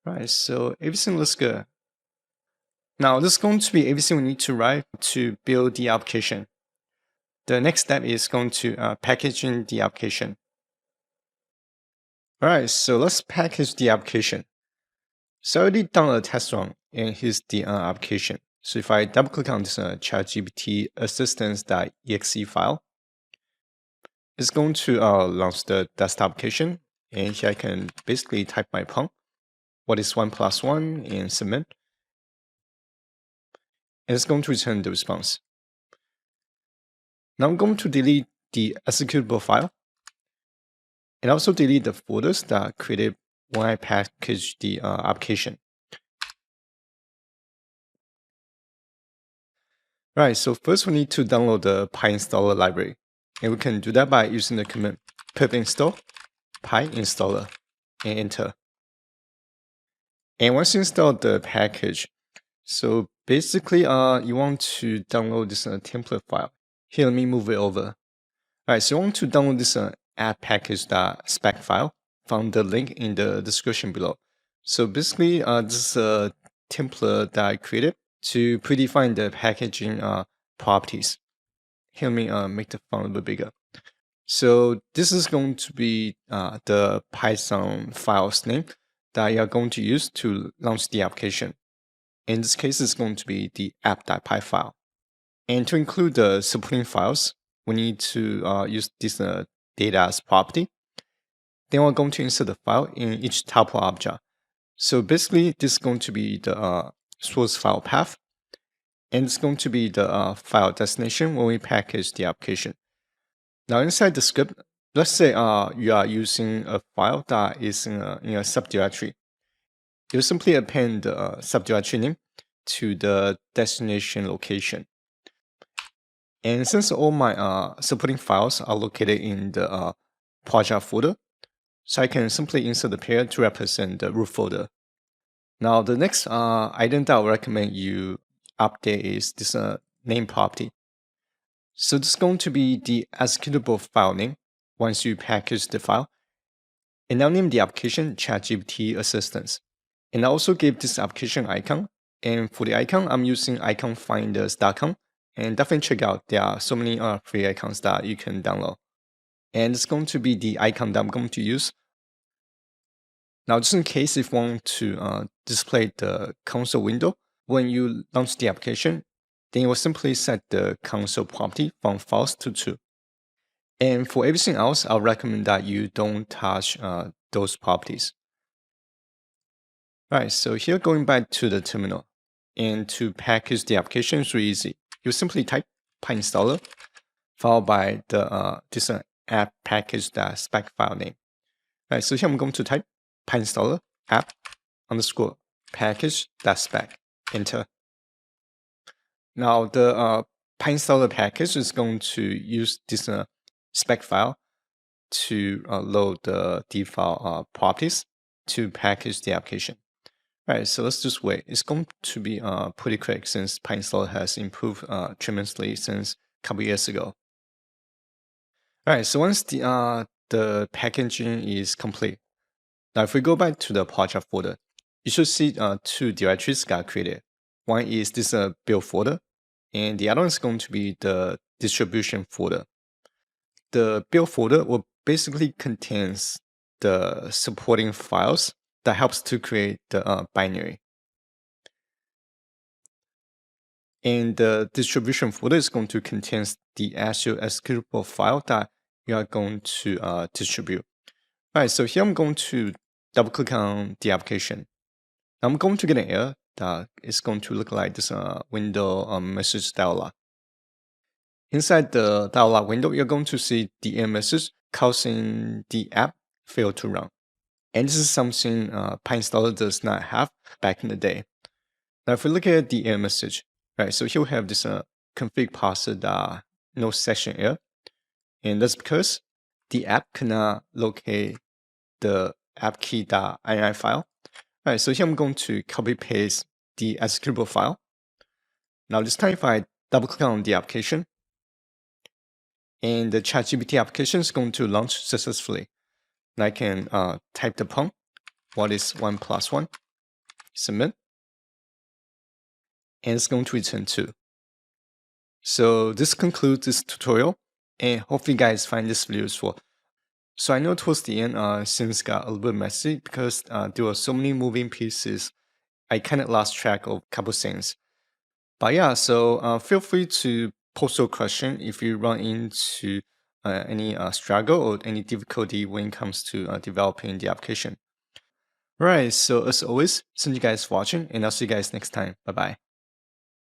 Right, so everything looks good. Now, this is going to be everything we need to write to build the application. The next step is going to packaging the application. All right, so let's package the application. So I already done a test run, and here's the application. So if I double click on this ChatGPT assistance.exe file, it's going to launch the desktop application. And here I can basically type my prompt, what is 1 plus 1, and submit. And it's going to return the response. Now I'm going to delete the executable file and also delete the folders that are created when I package the application. Right, so first we need to download the PyInstaller library. And we can do that by using the command pip install PyInstaller and enter. And once you install the package, so basically you want to download this template file. Here, let me move it over. All right, so you want to download this app package.spec file from the link in the description below. So basically, this is a template that I created to predefine the packaging properties. Here, let me make the font a little bit bigger. So this is going to be the Python file's name that you are going to use to launch the application. In this case, it's going to be the app.py file. And to include the supporting files, we need to use this data as property. Then we're going to insert the file in each tuple object. So basically, this is going to be the source file path, and it's going to be the file destination when we package the application. Now inside the script, let's say you are using a file that is in a subdirectory. You simply append the subdirectory name to the destination location. And since all my supporting files are located in the project folder, so I can simply insert the pair to represent the root folder. Now the next item that I would recommend you update is this name property. So this is going to be the executable file name once you package the file. And now name the application ChatGPT Assistance. And I also give this application icon. And for the icon, I'm using iconfinders.com. And definitely check out, there are so many free icons that you can download. And it's going to be the icon that I'm going to use. Now, just in case if you want to display the console window, when you launch the application, then you will simply set the console property from false to true. And for everything else, I'll recommend that you don't touch those properties. All right, so here going back to the terminal. And to package the application is really easy. You simply type PyInstaller followed by the this app package.spec file name. All right, so here I'm going to type PyInstaller app underscore package.spec, enter. Now the PyInstaller package is going to use this spec file to load the default properties to package the application. All right, so let's just wait. It's going to be pretty quick since PyInstaller has improved tremendously since a couple years ago. All right, so once the packaging is complete, now if we go back to the project folder, you should see two directories got created. One is this build folder, and the other one is going to be the distribution folder. The build folder will basically contains the supporting files that helps to create the binary. And the distribution folder is going to contain the actual executable file that you are going to distribute. All right, so here I'm going to double click on the application. I'm going to get an error that is going to look like this window message dialog. Inside the dialog window, you're going to see the error message causing the app fail to run. And this is something PyInstaller does not have back in the day. Now, if we look at the error message, right, so here we have this config parser no section error. And that's because the app cannot locate the app key.ini file. All right, so here I'm going to copy paste the executable file. Now this time if I double click on the application, and the ChatGPT application is going to launch successfully. And I can type the prompt, what is 1 plus 1, submit. and it's going to return 2. So this concludes this tutorial, and hopefully you guys find this video useful. So I know towards the end, things got a little bit messy because there were so many moving pieces. I kind of lost track of a couple things. But yeah, so feel free to post your question if you run into any struggle or any difficulty when it comes to developing the application. Right, so as always, thank you guys for watching, and I'll see you guys next time. Bye bye.